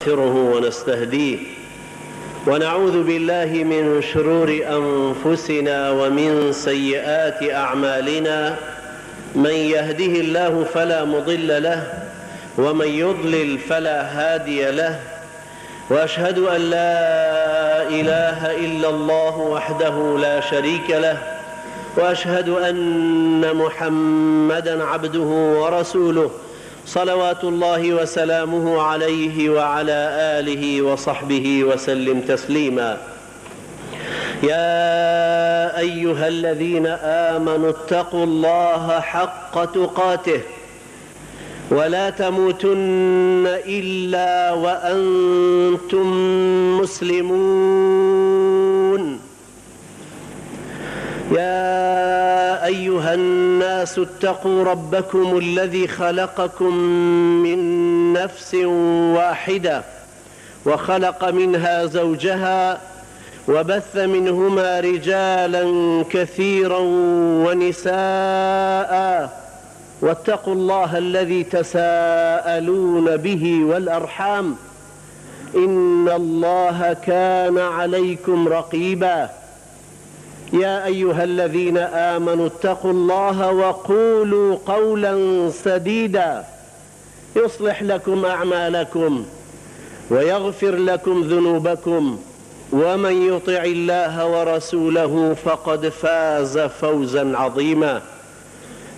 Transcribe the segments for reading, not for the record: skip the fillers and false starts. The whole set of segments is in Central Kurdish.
ونستغفره ونستهديه ونعوذ بالله من شرور أنفسنا ومن سيئات أعمالنا. من يهده الله فلا مضل له ومن يضلل فلا هادي له، وأشهد أن لا إله إلا الله وحده لا شريك له، وأشهد أن محمدًا عبده ورسوله صلوات الله وسلامه عليه وعلى آله وصحبه وسلم تسليما. يا أيها الذين آمنوا اتقوا الله حق تقاته ولا تموتن إلا وأنتم مسلمون. يا أيها الناس اتقوا ربكم الذي خلقكم من نفس واحدة وخلق منها زوجها وبث منهما رجالا كثيرا ونساء، واتقوا الله الذي تساءلون به والأرحام إن الله كان عليكم رقيبا. يا أيها الذين آمنوا اتقوا الله وقولوا قولا سديدا يصلح لكم أعمالكم ويغفر لكم ذنوبكم، ومن يطع الله ورسوله فقد فاز فوزا عظيما.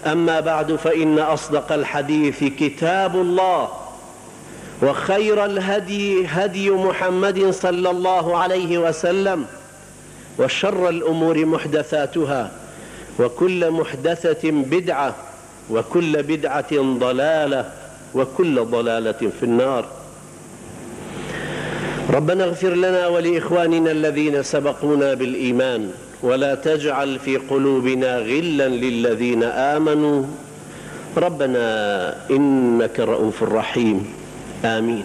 أما بعد، فإن أصدق الحديث كتاب الله، وخير الهدي هدي محمد صلى الله عليه وسلم، وشر الأمور محدثاتها، وكل محدثة بدعة، وكل بدعة ضلالة، وكل ضلالة في النار. ربنا اغفر لنا ولإخواننا الذين سبقونا بالإيمان، ولا تجعل في قلوبنا غلا للذين آمنوا ربنا إنك رؤوف رحيم. آمين.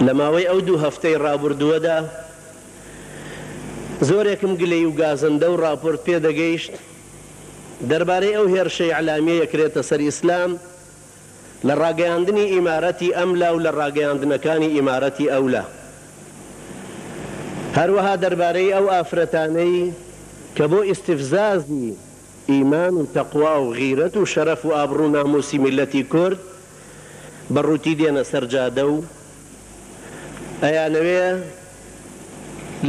لما ويأودو هفتي رابردودا زۆرێکم گلەی و گازەندە و راپۆرت پێدەگەیشت دەربارەی ئەو هێرشەی عەلامیە یەکرێتە سەر ئیسلام لە ڕاگەیاندنی ئیمارەتی ئەملا و لە ڕاگەیاندنەکانی ئیمارەتی ئەولا، هەروەها دەربارەی ئەو ئافرەتانەی کە بۆ ئیستیفزازی ئیمان و تەقوا و غیرەت و شەرەف و ئابڕوو ناموسی میلەتی کورد بەڕووتی دێنە سەرجادە و ئەیانەوێ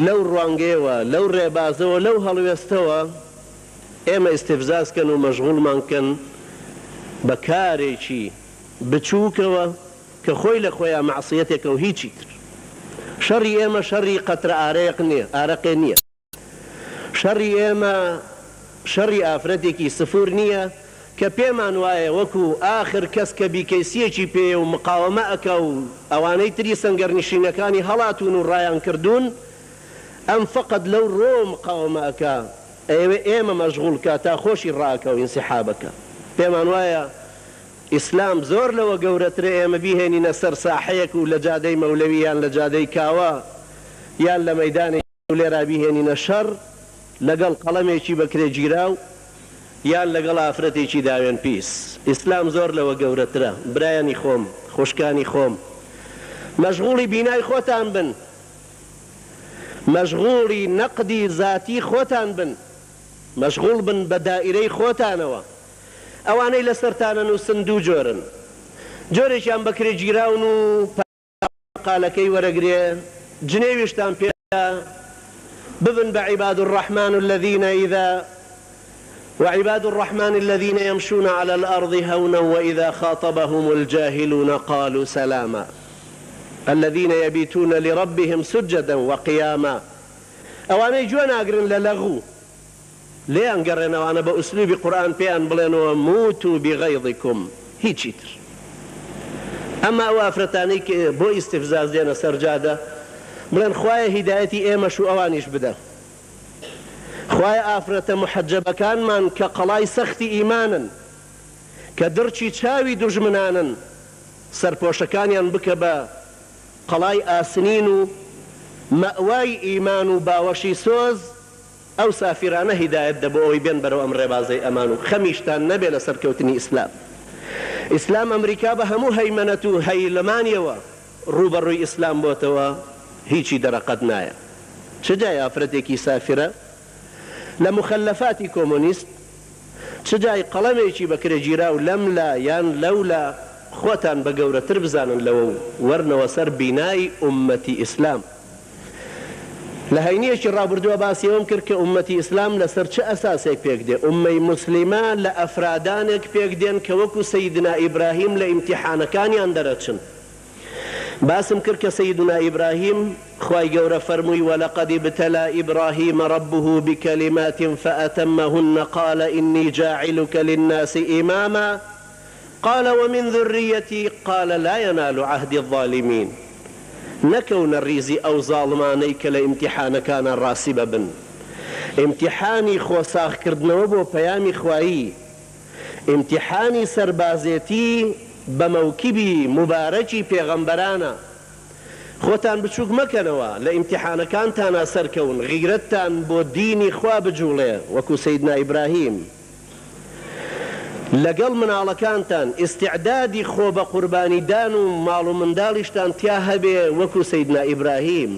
لەو ڕوانگەیەوە لەو ڕێبازەوە لەو هەڵوێستەوە ئێمە ئیستیفزازکەن و مەشغوڵمانکەن بە کارێکی بچووکەوە کە خۆی لە خۆیان مەعسیەتێکە و هیچی تر. شەڕی ئێمە شەڕی قەترە ئارەقێ نییە، شەڕی ئێمە شەڕی ئافرەتێکی سفور نییە کە پێمان وایە وەکو ئاخر کەس کە بیکەیسیەکی پێ و مقاوەمە ئەکە و ئەوانەی تری سەنگەرنشینەکانی هەڵاتون و ڕایان کردوون، ئەم فقط لەو ڕۆ مقاوەمە ئەکا ئێمە مەشغوڵکە تا خۆشی ڕاکە و ئینسیحابەکە. پێمان وایە ئیسلام زۆر لەوە گەورەترە ئێمە بیهێنینە سەر ساحەیەک و لە جادەی مەولەوی یان لە جادەی کاوە یان لە مەیدانی لێرا بیهێنینە شەڕ لەگەڵ قەڵەمێکی بەکرێگیراو یان لەگەڵ ئافرەتێکی داوێن پیس. ئیسلام زۆر لەوە گەورەترە. برایانی خۆم، خوشکانی خۆم، مەشغوڵی بینای خۆتان بن، مەشغوڵی نەقدی ذاتی خۆتان بن، مەشغوڵ بن بە دائیرەی خۆتانەوە. ئەوانەی لەسەرتانە نووسن دوو جۆرن، جۆرێکیان بەکرێگیراون و قالەکەی وەرەگرێ، جنێویشتان پێ ببن بە عیباد الرحمن الذين إذا وعباد الرحمن الذين يمشون على الأرض هونا وإذا خاطبهم الجاهلون قالوا سلاما الذين يبيتون لربهم سجدا وقياما. ئەوانەی گوێ ناگرن لە لەغوو لێیان گەڕێنەوانە بە ئوسلوبی قورئان پێیان بڵێنەوە موتوا بغەیظکم، هیچی تر. ئەمما ئەو ئافرەتانەی کە بۆ ئیستیفزاز دێنە سەرجادە بڵێن خوایە هیدایەتی ئێمەش و ئەوانیش بدە، خوایە ئافرەتە محەجەبەکانمان کە قەڵای سەختی ئیمانن کە دڕچی چاوی دوژمنانن سەرپۆشەکانیان بکە بە قەڵای ئاسنین و مەوای ئیمان و باوەشی سۆز، ئەو سافرانە هیدایەت دە بۆ ئەوەی بێن بەرەو ئەم ڕێبازەی ئەمان و خەمیشتان نەبێ لە سەرکەوتنی ئیسلام. ئیسلام ئەمریکا بە هەموو هەیمەنەت و هەیلەمانیەوە ڕوبەڕووی ئیسلام بۆتەوە هیچی دەرەقەت نایە. چ جای ئافرەتێکی سافرە لە مخەلەفاتی کۆمۆنیست، چ جای قەڵەمێکی بەکرێگیرا و لەملا یان لەولا خۆتان بە گەورەتر بزانن لەوە وەرنەوە سەر بینایی ئومەتی ئیسلام. لە هەینیەکی ڕابردووە باسیەوەم کرد کە ئومەتی ئیسلام لەسەر چه ئەساسێک پێک دێ. ئومەی موسلیمە لە ئەفرادانێک پێک دێن کە وەکو سەیدنا ئیبراهیم لە ئیمتیحانەکانیان دەرەچن. باسم کرد کە سەیدنا ئیبراهیم خوای گەورە فەرمووی وەلەقەد ابتەلا ئیبراهیم ربه بکەلیمات فأتمهن قال إني جاعلك للناس إماما قال ومن ذريتي قال لا ينال عهد الظالمين. نەکەونە ڕیزی ئەو زاڵمانەی کە لە ئیمتیحانەکانە ڕاسیبە بن. ئیمتیحانی خۆساخکردنەوە بۆ پەیامی خوایی، ئیمتیحانی سەربازێتی بە مەوکیبی مبارەکی پێغەمبەرانە. خۆتان بچووک مەکەنەوە لە ئیمتیحانەکانتانە سەرکەون، غیرەتتان بۆ دینی خوا بجوڵێ وەکو سەیدنا ئیبراهیم. لەگەڵ مناڵەکانتان ئیستیعدادی خۆ بە قوربانیدان و ماڵ و منداڵیشتان تیا هەبێ وەکو سەیدنا ئیبراهیم.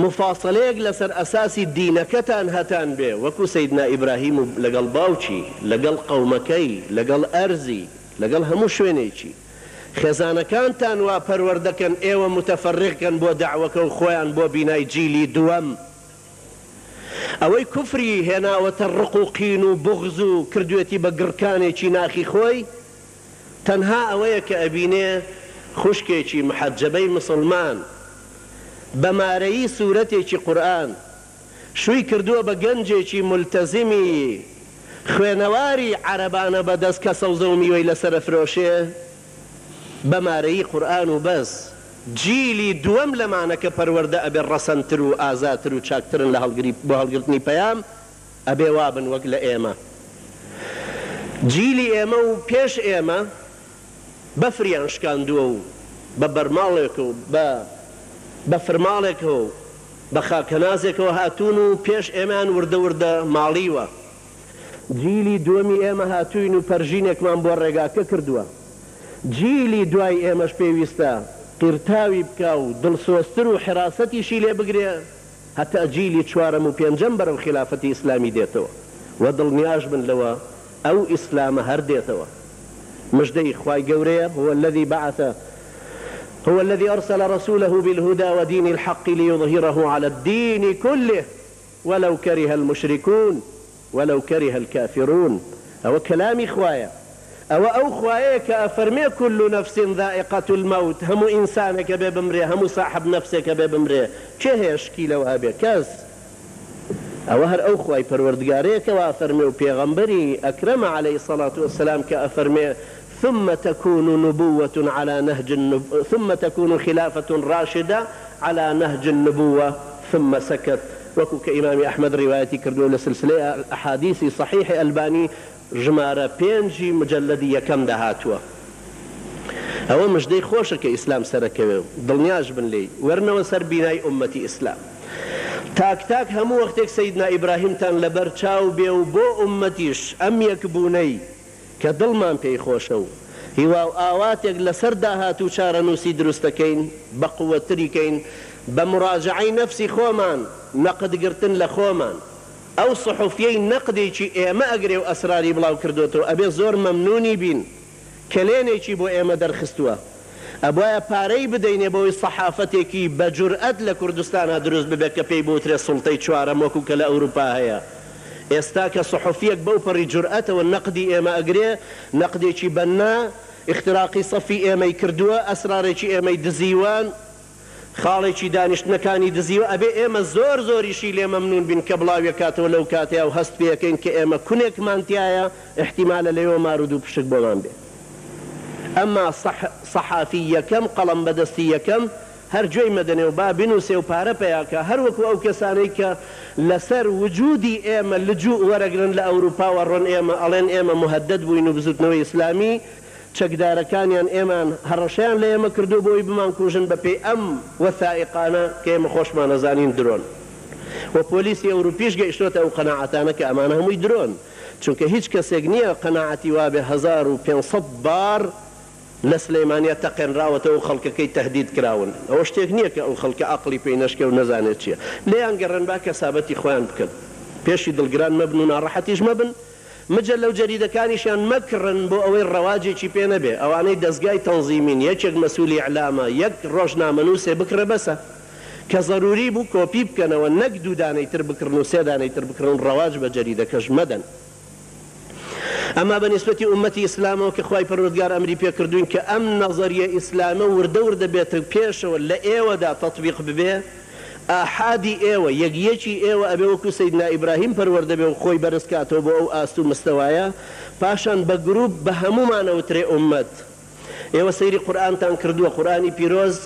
مفاصلەیەک لەسەر ئەساسی دینەکەتان هەتان بێ وەکو سەیدنا ئیبراهیم و لەگەڵ باوکی، لەگەڵ قەومەکەی، لەگەڵ ئەرزی، لەگەڵ هەموو شوێنێکی. خێزانەکانتان وا پەروەردەکەن ئێوە متەفەرقکەن بۆ داعوەکە و خۆیان بۆ بینای جیلی دووەم. ئەوەی کوفری هێناوەتە ڕق و قین و بغز و کردوێتی بە گڕکانێکی ناخی خۆی، تەنها ئەوەیە کە ئەبینێ خوشکێکی محەجەبەی مسلمان بەمارەیی سوورەتێکی قورئان شووی کردووە بە گەنجێکی ملتەزیمی خوێنەواری عەرەبانە بەدەست کە سەوزە و میوەی لەسرە فرۆشێ بەمارەیی قورئان و بەس. جیلی دووەم لەمانە کە پەروەردە ئەبێ ڕەسەنتر و ئازاتر و چاکترن لە بۆ هەڵگرتنی پەیام ئەبێ وابن وەک لە ئێمە. جیلی ئێمە و پێش ئێمە بەفریان شکاندووە و بە بەرماڵێک و بە فرماڵێکەوە و بە خاکەنازێکەوە هاتوون و پێش ئێمان وردە وردە ماڵیوە. جیلی دووەمی ئێمە هاتوین و پەرژینێکمان بۆ ڕێگاکە کردووە. جیلی دوای ئێمەش پێویستە قیرتاوی بکە و دڵسۆستر و حراسەتیشی لێ بگرێ هەتا جیلی چوارەم و پێنجەم بەرەو خلافەتی ئیسلامی دێتەوە و دڵنیاش بن لەوە ئەو ئیسلامە هەر دێتەوە. مژدەی خوای گەورەیە هو الذي أرسل رسوله بالهدى ودين الحق ليظهره على الدين كله ولو كره المشركون ولو كره الكافرون. أو كلامي خوايا أو خوايا كأفرمي كل نفس ذائقة الموت، هم إنسانك ببمري، هم صاحب نفسك ببمري، كهش كيلو هابي كاس أو هر أو خواي پروردگاريك وأفرمي وبيغمبري أكرم عليه الصلاة والسلام كأفرمي ثم تكون نبوة على نهج ثم تكون خلافة راشدة على نهج النبوة ثم سكت. وكو كإمام أحمد روايتي كردو لسلسلة الأحاديث صحيح ألباني ژمارە 5 مجلدی یەکەم داهاتووە. ئەوە مژدەی خۆشە کە ئیسلام سەرەکەوێ و دڵنیاش بن لێی وەرنەوە سەر بینای ئومەتی ئیسلام. تاک هەموو وەختێک سەیدنا ئیبراهیمتان لەبەر چاو بێ و بۆ ئومەتیش ئەم یەکبوونەی کە دڵمان پێی خۆشە و هیوا و ئاواتێک لەسەر داهات و چارەنووسی دروستەکەین بە قووەتریکەین بە مراجعەی نەفسی خۆمان نەقدگرتن لە خۆمان. ئەو سحوفیەی نەقدێکی ئێمە ئەگرێ و ئەسراری بڵاو کردوێتەوە ئەبێ زۆر مەمنونی بین کلێنێکی بۆ ئێمە دەرخستووە. ئەبوایە پارەی بدەینێ بۆی سەحافەتێکی بە جورئەت لە کوردستانە دروست ببێت کە پێی بوترێ سوڵتەی چوارەم وەکو کە لە ئەوروپا هەیە. ئێستا کە سحوفیەک بەو پەڕی جورئەتەوە نەقدی ئێمە ئەگرێ، نەقدێکی بەننا اختراقی سەفی ئێمەی کردووە، ئەسرارێکی ئێمەی دزیوان، خاڵێکی دانیشتنەکانی دزیوە، ئەبێ ئێمە زۆریشی لێ مەمنون بین کە بڵاویەکاتەوە لەو کاتەیە و هەست پێەکەین کە ئێمە کونێکمانتیایە احتیمالە لەوێ مارود و پشک بۆمان بێ. ئەمما سەحافی یەکەم قەڵەم بەدەستی یەکەم هەر گوێی مەدەنێ و با بنووسێ و پارە پێیاکە هەروەکو ئەو کەسانەی کە لەسەر وجودی ئێمە لجوء وەرەگرن لە ئەوروپا وەڕۆن ئێمە ئەڵێن ئێمە مهدد بووین و بزوتنەوەی ئیسلامی، چەکدارەکانیان ئێمان هەڕەشەیان لە ئێمە کردو بۆی بمان کوژن بەپێی ئەم وەثائقانە کە ئێمە خۆشمان نەزانین درۆن. و پۆلیسی ئەوروپیش گەیشتۆتە ئەو قەناعەتانە کە ئەمانە هەمووی درۆن، چونکە هیچ کەسێک نییە قەناعەتی وابێ 1500 بار لە سلەیمانیا تەقێنراوەتەوە و خەڵکەکەی تەهدید کراون ئەوە شتێک نییە کە ئەو خەڵکە عەقڵی پێی نەشکێ و نەزانێت چییە لێیان گەڕێن با کەسابەتی خۆیان بکەن پێشی دڵگران مەبن و ناڕەحەتیش مەبن مجل لەو جەریدەکانیشیان مەکڕن بۆ ئەوەی ڕەواجێکی پێ نەبێ ئەوانەی دەستگای تەنزیمین یەکێک مەسئولی ئیعلامە یەک ڕۆژنامەنووسێ بکرێ بەسە کە ضروری بوو کۆپی بکەنەوە نەک دوو دانەی تر بکڕن و سێ دانەی تر بکڕن ڕەواج بە جەریدەکەش مەدەن ئەما بەنسبەتی ئومەتی ئیسلامەوە کە خوای پەروەردگار ئەمری پێ کردوین کە ئەم نەزەریە ئیسلامە وردە وردە بێتە پێشەوە لە ئێوەدا تەطبیق ببێ ئاحادی ئێوە یەکیەکی ئێوە ئەبێ وەکو سەیدنا ئیبراهیم پەروەردە بێ و خۆی بەرزکاتەوە بۆ ئەو ئاست و مستەوایە پاشان بە گروپ بە هەمومانەوترێ ئومەت ئێوە سەیری قورئانتان کردووە قورئانی پیرۆز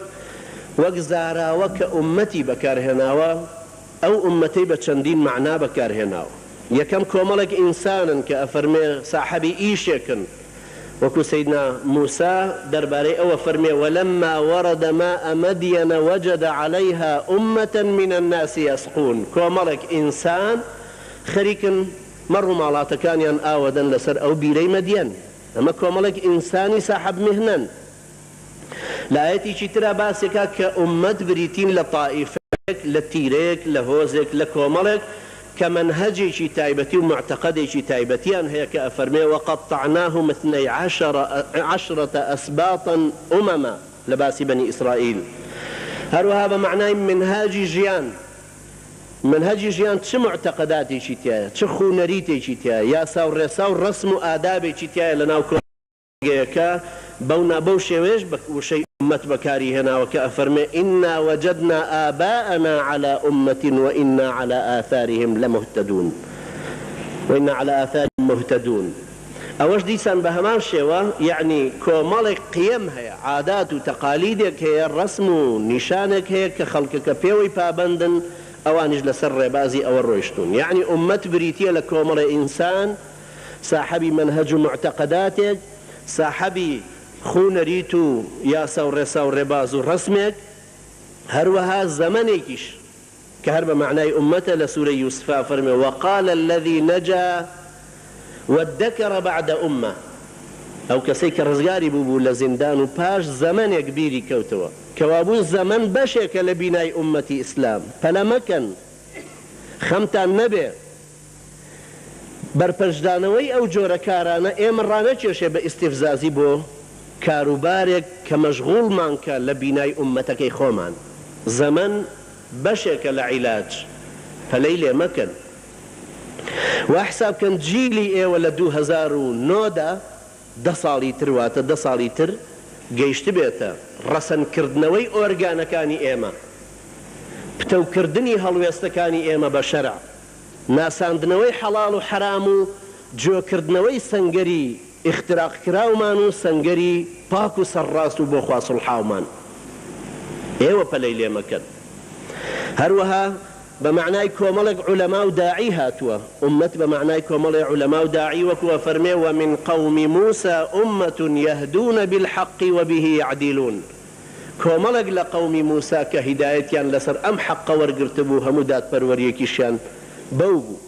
وەک زاراوە کە ئومەتی بەکارهێناوە ئەو ئومەتەی بە چەندین معنا بەکارهێناوە یەکەم کۆمەڵێک ئینسانن کە ئەفەرمێ ساحەبی ئیشێکن وەکو سەیدنا موسا دەربارەی ئەوە فەرمێ وەلەما وەرەدە ماء مەدیەنە وەجەدە عەلەیها ئومەتەن من الناس یەسقون کۆمەڵێک ئینسان خەریکن مەڕ و ماڵاتەکانیان ئاوەدەن لەسەر ئەو بیرەی مەدیەن ئەمە کۆمەڵێک ئینسانی ساحەب میهنەن لە ئایەتێکی ترا باسێکا کە ئومەت بریتین لە طائیفەیەک لە تیرەیەک لە هۆزێک لە کۆمەڵێک کە منهجێکی تایبەتی و معتەقەدێکی تایبەتیان هەیە کە ئەفەرمێ وەقەطعناهم اثني عشرة أسباطا أمما لە باسی بەنی ئیسرائیل هەروەها بە معنای منهاجی ژیان منهجی ژیان چه معتەقەداتێکی تایە چه خوونەریتێکی تایە یاسا و ڕێسا و ڕەسم و ئادابێکی تایە لەناو کۆمەڵگەیەکە بەو شێوەیەش بە وشەی ئومەت بەکاری هێناوە کە ئەفەرمێ ئینا وەجەدنا ئاباءنا على أمة وإنا على آثارهم لمهتدون وإنا على آثارهم مهتدون ئەوەش دیسان بە هەمان شێوە یعنی کۆمەڵێک قیەم هەیە عادات و تەقالیدێک هەیە ڕەسم و نیشانێک هەیە کە خەڵکەکە پێوەی پابەندن ئەوانیش لەسەر ڕێبازی ئەوە ڕۆیشتون یعنی ئومەت بریتیە لە کۆمەڵی ئینسان ساحەبی منهج و معتەقەداتێک ساحەبی خوونەریت و یاسا و ڕێسا و ڕێباز و ڕەسمێک هەروەها زەمەنێکیش کە هەر بە معنای ئومەتە لە سوورەی یوسفا فەرمێ وقال الذي نجا وادكر بعد أمة ئەو کەسەی کە ڕزگاری بوو لە زیندان و پاش زەمەنێک بیری کەوتەوە کەوابوو زەمەن بەشێکە لە بینای ئومەتی ئیسلام پەلە مەکەن خەمتان نەبێ بەرپەرشدانەوەی ئەو جۆرە کارانە ئێمە ڕانەکێشێ بە ئیستیفزازی بۆ کاروبارێک کە مەشغوڵمان کە لە بینای ئومەتەکەی خۆمان زەمەن بەشێکە لە عیلاج پەلەی لێ مەکەن وحسابکەن جیلی ئێوە لە 2009دا 10 ساڵی تر واتە 10 ساڵی تر گەیشت بێتە ڕەسەنکردنەوەی ئۆرگانەکانی ئێمە پتەوکردنی هەڵوێستەکانی ئێمە بە شەرع ناساندنەوەی حەڵاڵ و حرام و جۆکردنەوەی سەنگەری اختراقکراومان و سەنگەری پاک و سەرڕاست و بۆ خوا سڵحاومان ئێوە پەلەی لێ مەکەن هەروەها بە معنای کۆمەڵێک عولەما و داعی هاتووە ئومەت بە معنای کۆمەڵێک عولەما و داعی وەکووە فەرمێ ومن قوم موسى أمة يهدون بالحق وبه يعدلون کۆمەڵێک لە قەومی موسا کە هیدایەتیان لەسەر ئەم حەقە وەرگرتبوو هەموو دادپەروەریەکیشیان بەو بوو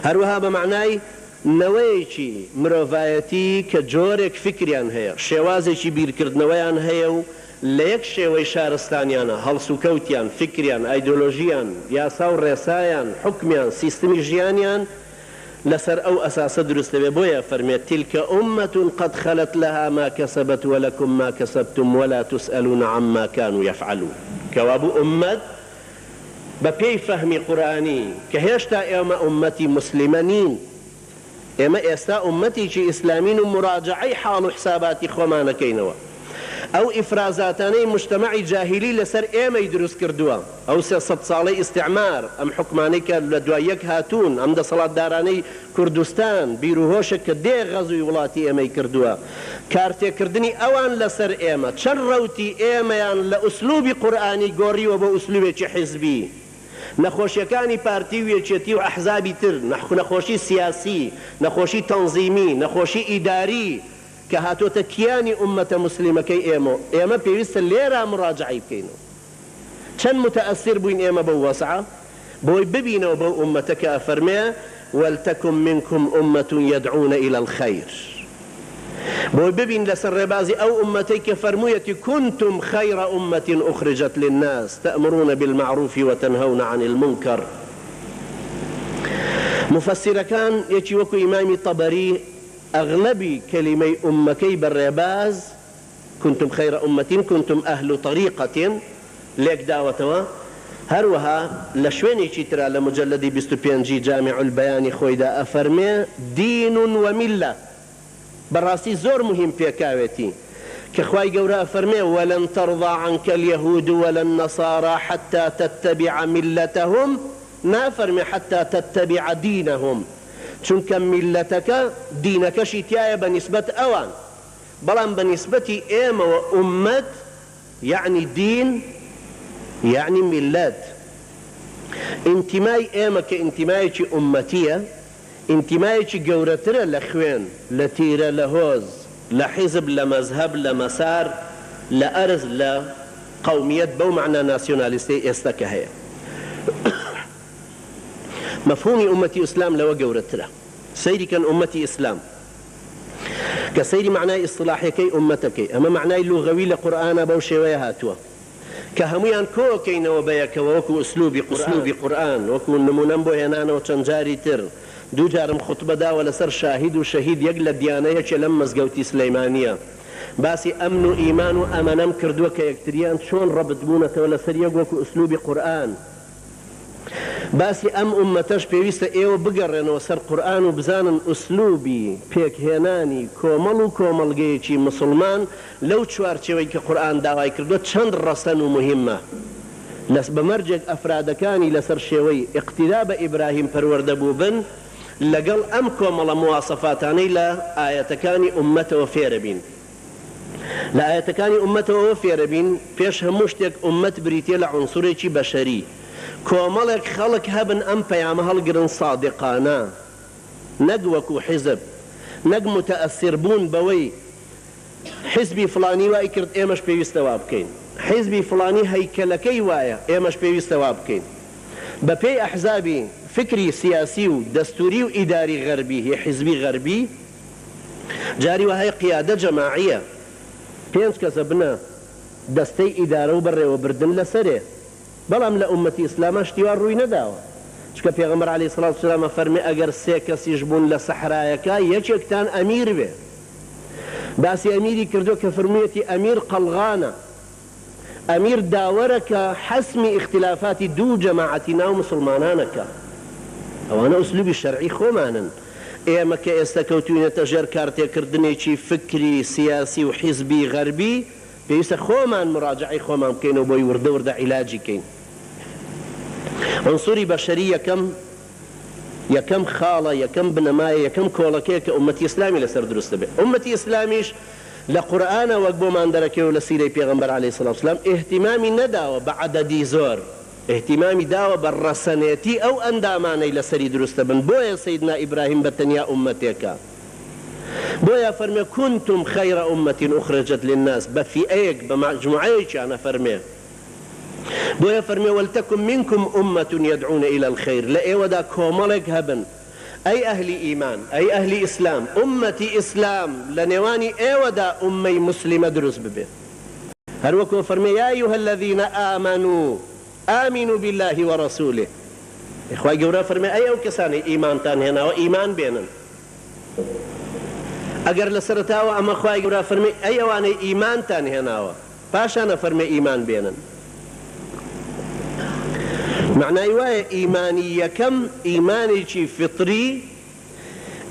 هەروەها بە معنای نەوەیەکی مرۆڤایەتی کە جۆرێک فکریان هەیە شێوازێکی بیرکردنەوەیان هەیە و لە یەک شێوەی شارستانیانە هەڵس و کەوتیان فکریان ئایدۆلۆژیان یاسا و ڕێسایان حکمیان سیستمی ژیانیان لەسەر ئەو ئەساسە دروستەوێ بۆیە فەرمێت تیلکە ئومەتون قەد خەلەت لەها ما کەسەبەت وەلەکم ما کەسەبتم وەلا تسئەلون عەما کانوا یەفعەلون کەوابوو ئومەت بە پێی فەهمی قورئانی کە هێشتا ئێمە ئومەتی موسلیمە نین ئێمە ئێستا ئومەتێکی ئیسلامین و مراجعەی حاڵ و حساباتی خۆمانەکەینەوە ئەو ئیفرازاتانەی مجتەمەعی جاهیلی لەسەر ئێمەی دروست کردووە ئەو 300 ساڵەی ئیستیعمار ئەم حکمانەی کە لە دوای یەک هاتوون ئەم دەسەڵاتدارانەی کوردستان بیرروهۆشە کە دێ غەزوی وڵاتی ئێمەی کردووە کارتێکردنی ئەوان لەسەر ئێمە چەند ڕەوتی ئێمەیان لە ئوسلوبی قورئانی گۆڕیوە بە ئوسلوبێکی حیزبی نەخۆشیەکانی پارتی و یەکێتی و ئەحزابی تر نەخۆشی سیاسی نەخۆشی تەنزیمی نەخۆشی ئیداری کە هاتۆتە کیانی ئومەتە موسلیمەکەی ئێمە پێویستە لێرە مراجعی بکەینەوە چەند متەئەسیر بووین ئێمە بەو وەسعە بۆی ببینەوە بەو ئومەتە کە ئەفەرمێ وەلتەکن منکم ئومەة یەدعون إلى الخەیر بۆ ببین لەسەر ڕێبازی ئەو ئومەتەی کە فەرموویەتی كنتم خير أمة أخرجت للناس تأمرون بالمعروف وتنهون عن المنكر. مفسرەکان یەکی وەکو ئیمامی طەبەری ئەغلەبی کەلیمەی ئومەکەی بەڕێباز كنتم خير أمة كنتم أهل طريقة لێک داوەتەوە. هەروەها لە شوێنێکی ترا لە مجلدی 25 جامع البەیانی خۆیدا ئەفەرمێ دین وملة. بەڕاستی زۆر مهم پێکاوێتی کە خوای گەورە ئەفەرمێ ولن ترضى عنك اليهود ولا النصارى حتى تتبع ملتهم، نافەرمێ حتى تتبع دينهم، چونکە میلەتەکە دینەکەشی تایە بە نیسبەت ئەوان، بەڵام بە نیسبەتی ئێمەوە ئومەت یعنی دین یعنی میلەت. ئینتیمای ئێمە کە ئینتیمایەکی ئومەتیە، ئینتیمایەکی گەورەترە لە خوێن، لە تیرە، لە هۆز، لە حیزب، لە مەزهەب، لە مەسار، لە ئەرز، لە قەومیەت بەو معنە ناسیۆنالیستەی ئێستا کە هەیە. مفهومی ئومەتی ئیسلام لەوە گەورەترە. سەیری کەن ئومەتی ئیسلام کە سەیری معنای ئیصطلاحیەکەی ئومەتەکەی، ئەمە معنای لوغەوی لە قورئانە بەو شێوەیە هاتووە کە هەمویان کۆکەینەوە بەیەکەوە وەکو ئوسلوبی قورئان، وەکو نمونەم بۆ هێنانەوە چەند جاری تر. دوو جارم خوتبە داوە لەسەر شاهید و شەهید، یەک لە دیانەیەکێ لەم مەزگەوتی سلەیمانیە، باسی ئەمن و ئیمان و ئەمەنەم کردووە کە یەکتریان چۆن ڕەبط بوونەتەوە لەسەر یەک وەکو ئوسلوبی قورئان. باسی ئەم ئومەتەش پێویستە ئێوە بگەڕێنەوە سەر قورئان و بزانن ئوسلوبی پێکهێنانی کۆمەڵ و کۆمەڵگەیەکی مسلمان لەو چوارچێوەی کە قورئان داوای کردووە چەند ڕەسەن و مهمە. بەمەرجێک ئەفرادەکانی لەسەر شێوەی ئیقتیدا بە ئیبراهیم پەروەردە بوو بن، لەگەڵ ئەم کۆمەڵە مواسەفاتانەی لە ئاەتەکانی ئومەتەوە فێرە بین. لە ئاەتەکانی ئومەتەوە فێرە بین، پێش هەموو شتێک ئومەت بریتێ لە عنسوورێکی بەشەری. کۆمەڵێک خەڵک هەبن ئەم پەیامە هەڵگرن سادقانە، نەک وەکو حیزب، نەک متەئەسیر بوون بەوەی حیزبی فڵانی وای کرد ئێمەش پێویستە وا بکەین، حیزبی فڵانی هەیکەلەکەی وایە ئێمەش پێویستە وا بکەین. بە پێی ئەحزابی فکری سیاسی و دەستوری و ئیداری غەربی، هی حیزبی غەربی، جاری وهەیە قیادە جەماعیە، 5 کەسە بنە دەستەی ئیدارە و بەڕێوەبردن لەسەرێ. بەڵام لە ئومەتی ئیسلامە شتیوان ڕووی نەداوە، چکە پێغەمبەر عەلەیهی سەڵات وسەلام فەرمێ ئەگەر 3 کەسیش بوون لە سەحرایەکە یەکێکتان ئەمیر بێ. باسی ئەمیری کردو کە فەرموویەتی ئەمیر قەڵغانە، ئەمیر داوەرە کە حەسمی اختلافاتی دوو جەماعەتی ناو مسلمانانەکە. ئەوانە ئوسلوبی شەرعی خۆمانن. ئێمە کە ئێستا کەوتوینەتە ژێر کارتێکردنێکی فکری سیاسی و حیزبی غەربی، پێویستە خۆمان مراجعی خۆمان بکەینەوە بۆی وردە وردە عیلاجی کەین. عنسوری بەشەری یەکەم خاڵە، یەکەم بنەمایە، یەکەم کۆڵەکەیە کە ئومەتی ئیسلامی لەسەر دروستە بێ. ئومەتی ئیسلامیش لە قورئانە وەک بۆمان دەرەکەوە لە سیرەی پێغەمبەر عەلەیهی سەڵات وسەلام ئیهتیمامی نەداوە بە عەدەدی زۆر، ئیهتیمامی داوە بە ڕەسەنێتی ئەو ئەندامانەی لەسەری دروستە بن. بۆیە سەیدنا ئیبراهیم بەتەنیا ئومەتێکە، بۆیە فەرمێ كنتم خير أمة أخرجت للناس، بفئەیەک بە مجموعەیەکیانە فەرمێ. بۆیە فەرمێ ولتكن منكم أمة يدعون إلى الخير، لە ئێوەدا کۆمەڵێک هەبن ئەی ئەهلی ئیمان، ئەی ئەهلی ئیسلام، ئومەتی ئیسلام لە نێوانی ئێوەدا ئومەی مسلمە دروست ببێ. هەروەکو فەرمێ یا أيها الذين آمنوا آمنوا بالله ورسوله. خوای گەورە فەرمێ ئەی ئەو کەسانی ئیمانتان هێناوە ئیمان بێنن. ئەگەر لە سەرەتاوە ئەمە خوای گەورە فەرمێ ئەی ئەوانەی ئیمانتان هێناوە، پاشانە فەرمێ ئیمان بێنن. معنای وایە ئیمانی یەکەم ئیمانێکی فطری،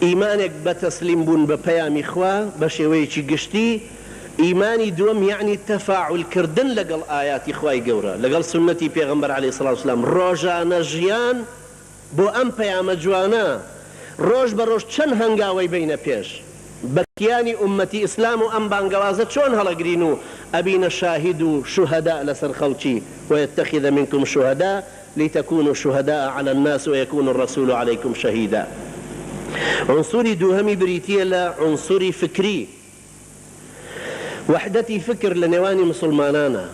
ئیمانێک بە تەسلیم بوون بە پەیامی خوا بە شێوەیەکی گشتی. ئیمانی دووەم یعنی تەفاعولکردن لەگەڵ ئایاتی خوای گەورە، لەگەڵ سنەتی پێغەمبەر عەلەیهی سەڵات وسەلام، ڕۆژانە ژیان بۆ ئەم پەیامە جوانە. ڕۆژ بە ڕۆژ چەند هەنگاوەی بینە پێش بەکیانی ئومەتی ئیسلام و ئەم بانگەوازە چۆن هەڵەگرین و ئەبینە شاهید و شوهەدا لەسەر خەڵکی ويتخذ منكم شهداء لتكونوا شهداء على الناس ويكون الرسول عليكم شهيدا. عنصري دوهمي بريتية لا عنصري فكري، وحدتي فكر لنواني مسلمانانا.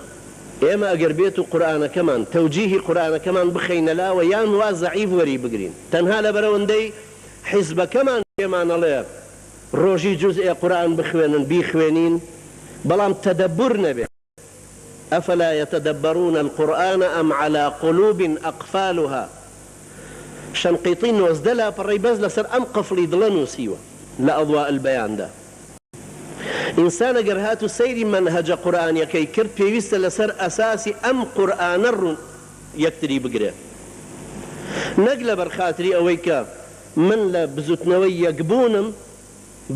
إما أقربيت قرآن كمان توجيه قرآن كمان بخين لا ويان وازعيف وري بقرين تنها لبروندي حزب كمان كمان الله ڕۆژی جوزئێ قورئان بخوێنن بیخوێنین بەڵام تەدەبور نەبێت. ئەفەلا یەتەدەبەرونە القورئان ئەم عەلا قولوب ئەقفالها. شەنقیطی 19 لاپەڕەی بەس لەسەر ئەم قفڵی دڵە نووسیوە لە ئەضواء البەیاندا. ئینسان ئەگەر هاتو سەیری مەنهەجە قورئانیەکەی کرد پێویستە لەسەر ئەساسی ئەم قورئانە ڕوون یەکتری بگرێت، نەک لەبەر خاتری ئەوەی کە من لە بزوتنەوەی یەکبوونم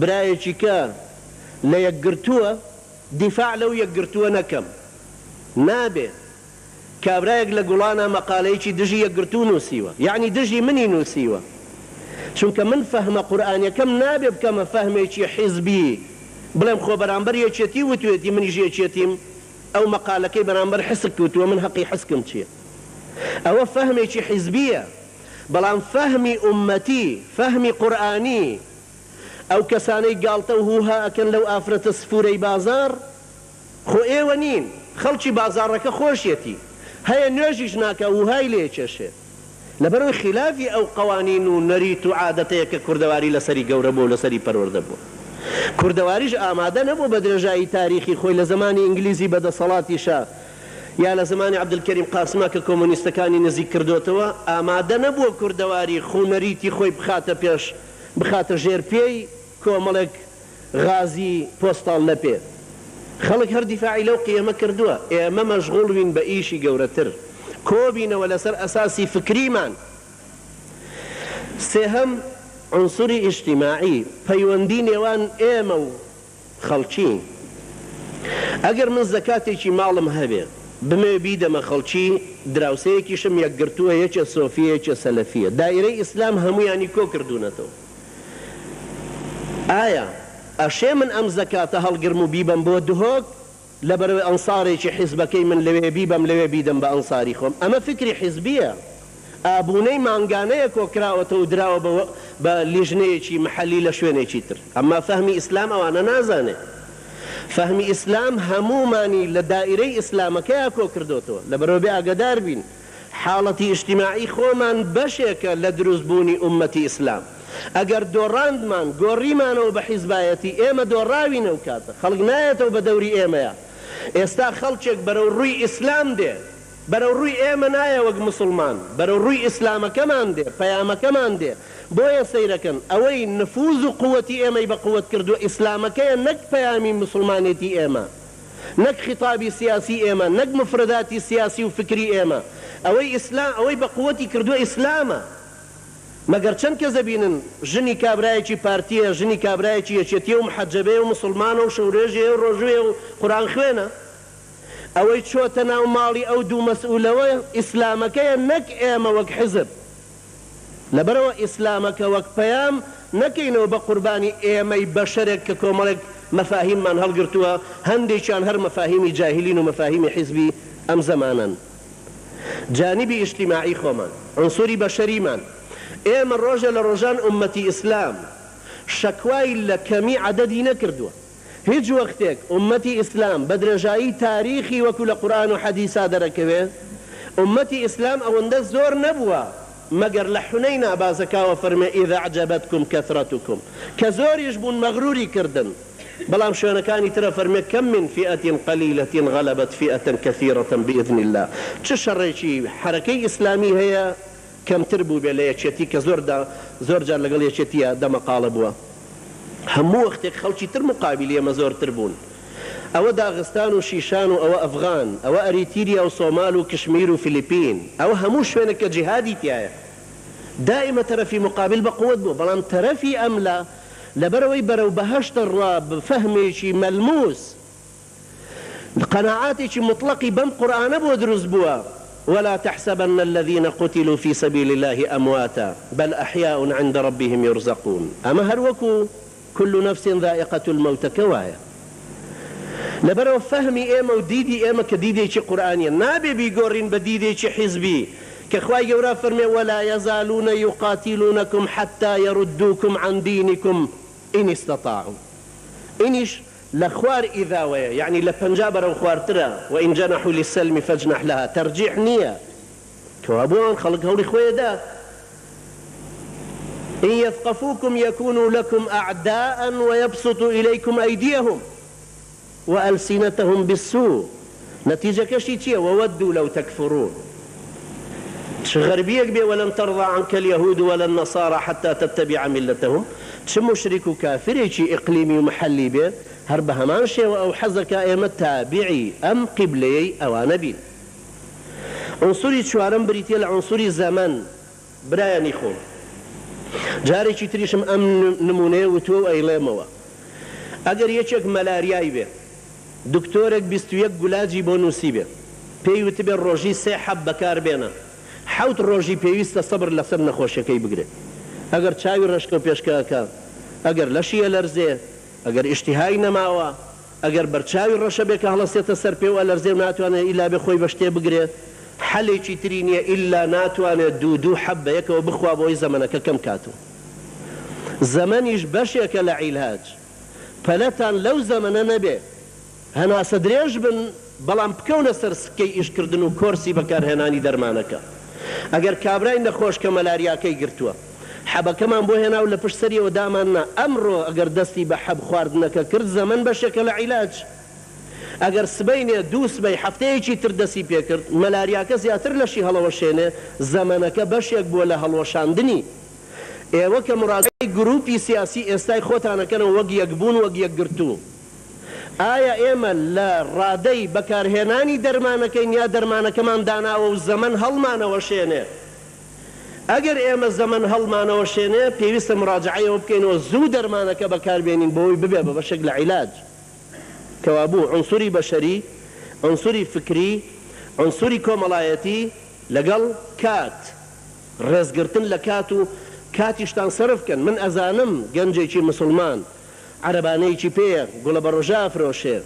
برایەکی کە لە یەکگرتووە دیفاع لەو یەکگرتووە نەکەم. نابێ کابرایەک لە گوڵانە مەقالەیەکی دژی یەکگرتوو نووسیوە، یعنی دژی منی نووسیوە، چونکە من فەهمە قورئانیەکەم نابێ بکەمە فەهمێکی حیزبی بڵێم خۆ بەرامبەر یەکێتی وتوێتی منیش یەکێتیم ئەو مەقالەکەی بەرامبەر حسک وتووە من حەقی حسکم چییە. ئەوە فەهمێکی حیزبیە. بەڵام فەهمی ئومەتی فەهمی قورئانی ئەو کەسانەی گاڵتە و هوها ئەکەن لەو ئافرەتە سفورەی بازار خۆ ئێوە نین، خەڵکی بازاڕەکە خۆشیەتی هەیە نوێژیش ناکە وهای لێ چێشێ لەبەرەوەی خلافی ئەو قوانین و نەریت و عادەتەیە کە کوردەواری لەسەری گەورە بوو لەسەری پەروەردە بوو. کوردەواریش ئامادە نەبوو بە درێژایی تاریخی خۆی لە زمانی ئینگلیزی بەدەسەڵاتیشا یا لە زمانی عەبدولکەریم قاسمە کە کۆمۆنیستەکانی نزیک کردوتەوە ئامادە نەبووە کوردەواری خوونەریتی خۆی بخاتە پێش بخاتە ژێرپێی کۆمەڵێک غازی پۆستاڵ لە پێ. خەڵک هەر دیفاعی لەو قیەمە کردووە. ئێمە مەشغوڵ بین بە ئیشی گەورەتر، کۆبینەوە لەسەر ئەساسی فکریمان. سێهەم عنسوری ئیجتیماعی، پەیوەندی نێوان ئێمە و خەڵکی. ئەگەر من زەکاتێکی ماڵم هەبێ بمێ بیدەمە خەڵکی دراوسەیەکیشم یەکگرتووە، یەکێ سۆفیە یەکێ سەلەفیە، دایرەی ئیسلام هەموویانی کۆ کردوونەتەوە. ئایا ئەشێ من ئەم زەکاتە هەڵگرم و بیبەم بۆ دهۆک لەبەرەوەی ئەنسارێکی حیزبەکەی من لەوێ بیبەم لەوێ بیدەم بە ئەنساری خۆم؟ ئەمە فکری حیزبیە. ئابوونەی مانگانەیە کۆکراوەتە و دراوە بە لیژنەیەکی محەلی لە شوێنێکی تر. ئەمما فەهمی ئیسلام ئەوانە نازانێ. فەهمی ئیسلام هەمومانی لە دائیرەی ئیسلامەکەیە کۆ کردوتەوە. لەبەرەوە بێ ئاگادار بین حاڵەتی ئیجتیماعی خۆمان بەشێکە لە دروستبوونی ئومەتی ئیسلام. ئەگەر دۆڕاندمان گۆڕیمانەوە بە حیزبایەتی ئێمە دۆڕاوینە و کاتە خەڵک نایەتەوە بە دەوری ئێمەیە. ئێستا خەڵکێک بەرەو ڕووی ئیسلام دێ، بەرەو ڕووی ئێمە نایە وەک مسلمان، بەرەو ڕووی ئیسلامەکەمان دێ، پەیامەکەمان دێ. بۆیە سەیرەکەن ئەوەی نفوز و قووەتی ئێمەی بە قووەت کردووە ئیسلامەکەیە، نەک پەیامی مسلمانێتی ئێمە، نەک خیتابی سیاسی ئێمە، نەک مفرداتی سیاسی و فکری ئێمە. ئەوەی ئیسلام ئەوەی بە قووەتی کردووە ئیسلامە. مەگەر چەند کەسە بینن ژنی کابرایەکی پارتیە، ژنی کابرایەکی یەکێتیە و محەجەبەیە و مسلمانە و شەورێژێ و ڕۆژوێ و قورئان خوێنە، ئەوەی چۆتە ناو ماڵی ئەو دوو مەسئولەوە ئیسلامەکەیە، نەک ئێمە وەک حزب. لەبەرەوە ئیسلامەکە وەک پەیام نەکەینەوە بە قوربانی ئێمەی بەشەرێک کە کۆمەڵێک مەفاهیممان هەڵگرتووە، هەندێکیان هەر مەفاهیمی جاهلین و مەفاهیمی حیزبی ئەم زەمانەن. جانیبی ئیجتیماعی خۆمان، عنسوری بەشەریمان، ئێمە ڕۆژە لە ڕۆژان ئومەتی ئیسلام شەکوای لە کەمی عەدەدی نەکردووە. هیچ وەختێک ئومەتی ئیسلام بە درێژایی تاریخی وەکو لە قورئان و حەدیثا دەرەکەوێت ئومەتی ئیسلام ئەوەندە زۆر نەبووە مەگەر لە حونەین ئابازەکاوە فەرمێ ئیذا عەجەبەتکم کەثرەتکم، کە زۆریش بوون مەغروری کردن. بەڵام شوێنەکانی ترە فەرمێ کەم من فئەتین قەلیلەتین غەلەبەت فئەتەن کەثیرەتەن بإذن الله. چ شەڕێکی حرەکەی ئیسلامی هەیە کەمتر بوو بێ لە یەکێتی کە زۆر جار لەگەڵ یەکێتیە دەمەقاڵە بووە. هەموو وەختێک خەڵکی تر مقابلی ئێمە زۆرتر بوون. ئەوە داغستان و شیشان و ئەوە ئەفغان، ئەوە ئەریتیریا و سۆمال و کشمیر و فیلیپین، ئەوە هەموو شوێنێک کە جیهادی تایە دائمە تەرەفی مقابل بە قووەت بوو. بەڵام تەرەفی ئەملا لەبەرەوەی بەرەو بەهەشتە ڕوا بفەهمێکی مەلموس قەناعاتێکی مطلقی بەم قورئانە بۆ دروست بووە. ولا تحسبن الذين قتلوا في سبيل الله أمواتا بل أحياء عند ربهم يرزقون. أما هروكو كل نفس ذائقة الموت كوايا. لبرو فهمي إيما وديدي إيما كديدي شي قرآنيا نابي بيقورين بديدي شي حزبي كخواي قورا فرمي ولا يزالون يقاتلونكم حتى يردوكم عن دينكم إن استطاعوا. إنش لخوار إذاوية يعني لفنجابر وخوار ترى وإن جنحوا للسلم فاجنح لها ترجيح نية كوابون خلق هولي خوية دا إن يثقفوكم يكونوا لكم أعداء ويبسطوا إليكم أيديهم وألسنتهم بالسوء نتيجة كشيتية وودوا لو تكفرون غربيك بي ولن ترضى عنك اليهود ولا النصارى حتى تتبع ملتهم مشرك كافر إقليمي ومحلي به هرب همان شيء أو حزك أيما تابعي أم قبلي أو نبي عنصري شوارم بريتي العنصري زمان برايا نخو جاري تريشم أم نمونه وتو أيلاموا أجر يشك ملارياي به دكتورك بيستويك قلاجي بونوسي به بيوت بين روجي سيحب بكار بينا حوت روجي بيوست صبر لسر نخوشكي بقري اگر چاوی رشکو پیشکاکا اگر لشی لرزه اگر اشتهایی نماوا اگر برچاوی رشه بکا هلسیت سر پیو لرزه ناتوانه الا بخوی بشتی بگره حلی چی ترینیه الا ناتوانه دو حبه یک و بخوا بوی زمنک کم کاتو زمنیش بشیک لعیلهاج پلتان لو زمنه نبه هنا صدریش بن بلام بکونه سر سکی ایش کردن و کورسی بکار هنانی درمانکا اگر کابرای نخوش که ملاریاکی گرتوه حبكمان بو هنا ولا بشتري ودامنا امره اگر دستي بحب خواردنك كرد زمن بشكل علاج اگر سبينه دوس بي حفتي چي تردسي بيكرد ملاريا كزياتر لشي هلوشينه زمنك بشيك بولا هلوشاندني وك مراد جروبي سياسي استاي خوتانا كانوا وق يقبون وق يقرتو آية إيمن لا رادي بكار هناني درمانك يا درمانك من دانا والزمن هلمانا وشينه اگر ئێمە زەمن هەڵمانەوەشێنێ پێویستە مراجعەیەوە بکەینەوە زوو دەرمانەکە بەکاربێنین بۆی ببێ بە بەشێک لە عیلاج کەوا بوو عنصری بەشەری عنصری فکری عنصری کۆمەڵایەتی لەگەڵ کات ڕێزگرتن لە کات و کاتیشتان سەرف کەن من ئەزانم گەنجێکی مسلمان عەرەبانەیەکی پێیە گوڵە بە ڕۆژا فرۆشێ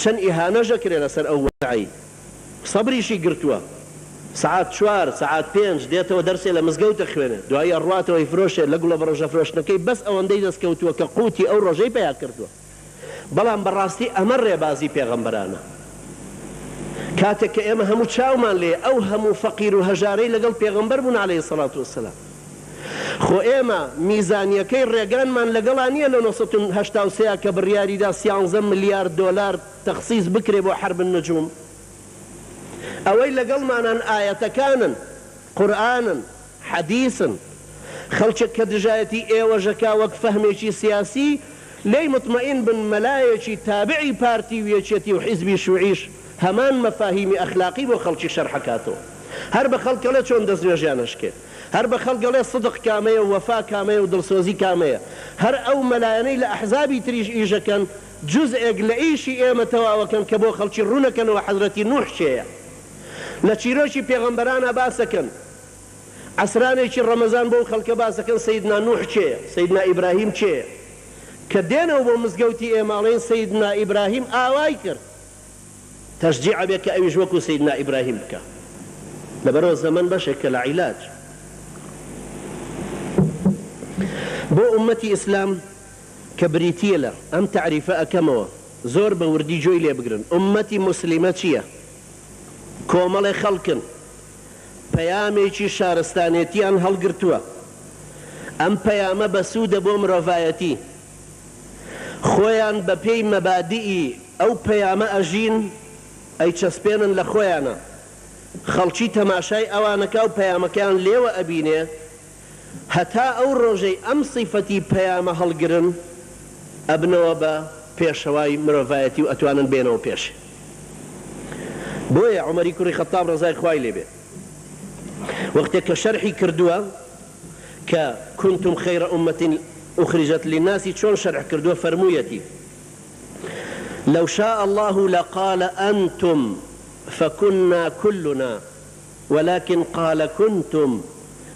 چەند ئیهانەژە کرێ لەسەر ئەو وەزعی سەبریشی گرتووە ساعات 4 ساعات 5 دێتەوە دەرسێ لە مزگەوتە خوێنێ دوایی ئەڕواتەوەی فرۆشێ لە گوڵە بە ڕۆژە فرۆشتنەکەی بەس ئەوەندەی دەستکەوتووە کە قوتی ئەو ڕۆژەی پێیا کردووە بەڵام بەڕاستی ئەمە ڕێبازی پێغەمبەرانە کاتێک کە ئێمە هەموو چاومان لێ ئەو هەموو فەقیر و هەژارەی لەگەڵ پێغەمبەر بوون عەلەیهی سەڵات وەسەلام خۆ ئێمە میزانیەکەی ڕێگانمان لەگەڵا نییە لە 1983 کە بڕیاریدا 13 ملیارد دۆلار تەخسیس بکرێ بۆ حرب النجوم ئەوەی لەگەڵمانان ئایەتەکانن قورئانن حەدیثن خەڵکێک کە دژایەتی ئێوەژەکا وەک فەهمێکی سیاسی لێی مطمئین بن مەلایەکی تابعی پارتی و یەکێتی و حیزبی شوعیش هەمان مەفاهیمی ئەخلاقی بۆ خەڵکی شەرحەکاتەوە هەر بە خەڵکەڵێ چۆن دەستنوێژیانەشکێ هەر بە خەڵکەڵێ صدق کامەیە و وەفا کامەیە و دڵسۆزی کامەیە هەر ئەو مەلایەنەی لە ئەحزابی تریش ئیژەکەن جزئێک لە ئیشی ئێمە تەواوەکەن کە بۆ خەڵکی ڕوونەکەنەوە حەزرەتی نوح چێیە لە چیرۆکی پێغەمبەرانە باسەکەن عەسرانێکی ڕەمەزان بۆ خەڵکە باسەکەن سەیدنا نوح چێیە سەیدنا ئیبراهیم چێیە کە دێنەوە بۆ مزگەوتی ئێماڵێن سەیدنا ئیبراهیم ئاوای کرد تەشجیع بێت کە ئەویش وەکو سەیدنا ئیبراهیم بکە لەبەرەوە زەمن بەشێکە لە عیلاج بۆ ئومەتی ئیسلام کە بریتیە لە ئەم تعریفە ئەکەمەوە زۆر بە وردی جۆی لێ بگرن ئومەتی موسلیمە چییە کۆمەڵی خەڵکن پەیامێکی شارستانێتیان هەڵگرتووە ئەم پەیامە بەسوودە بۆ مرۆڤایەتی خۆیان بە پێی مەبادیئی ئەو پەیامە ئەژین ئەیچەسپێنن لە خۆیانە خەڵکی تەماشای ئەوانەکە و پەیامەکەیان لێوە ئەبینێ هەتا ئەو ڕۆژەی ئەم سیفەتی پەیامە هەڵگرن ئەبنەوە بە پێشەوای مرۆڤایەتی و ئەتوانن بێنەوە پێش بۆیە عومەری کوڕی خەتاب ڕەزای خوای لێبێ وەختێک کە شەرحی کردووە کە كنتم خەیرە ئومەتین أخرجت للناس چۆن شەرح کردووە فەرموویەتی لو شاء الله لقال أنتم فكنا كلنا ولكن قال كنتم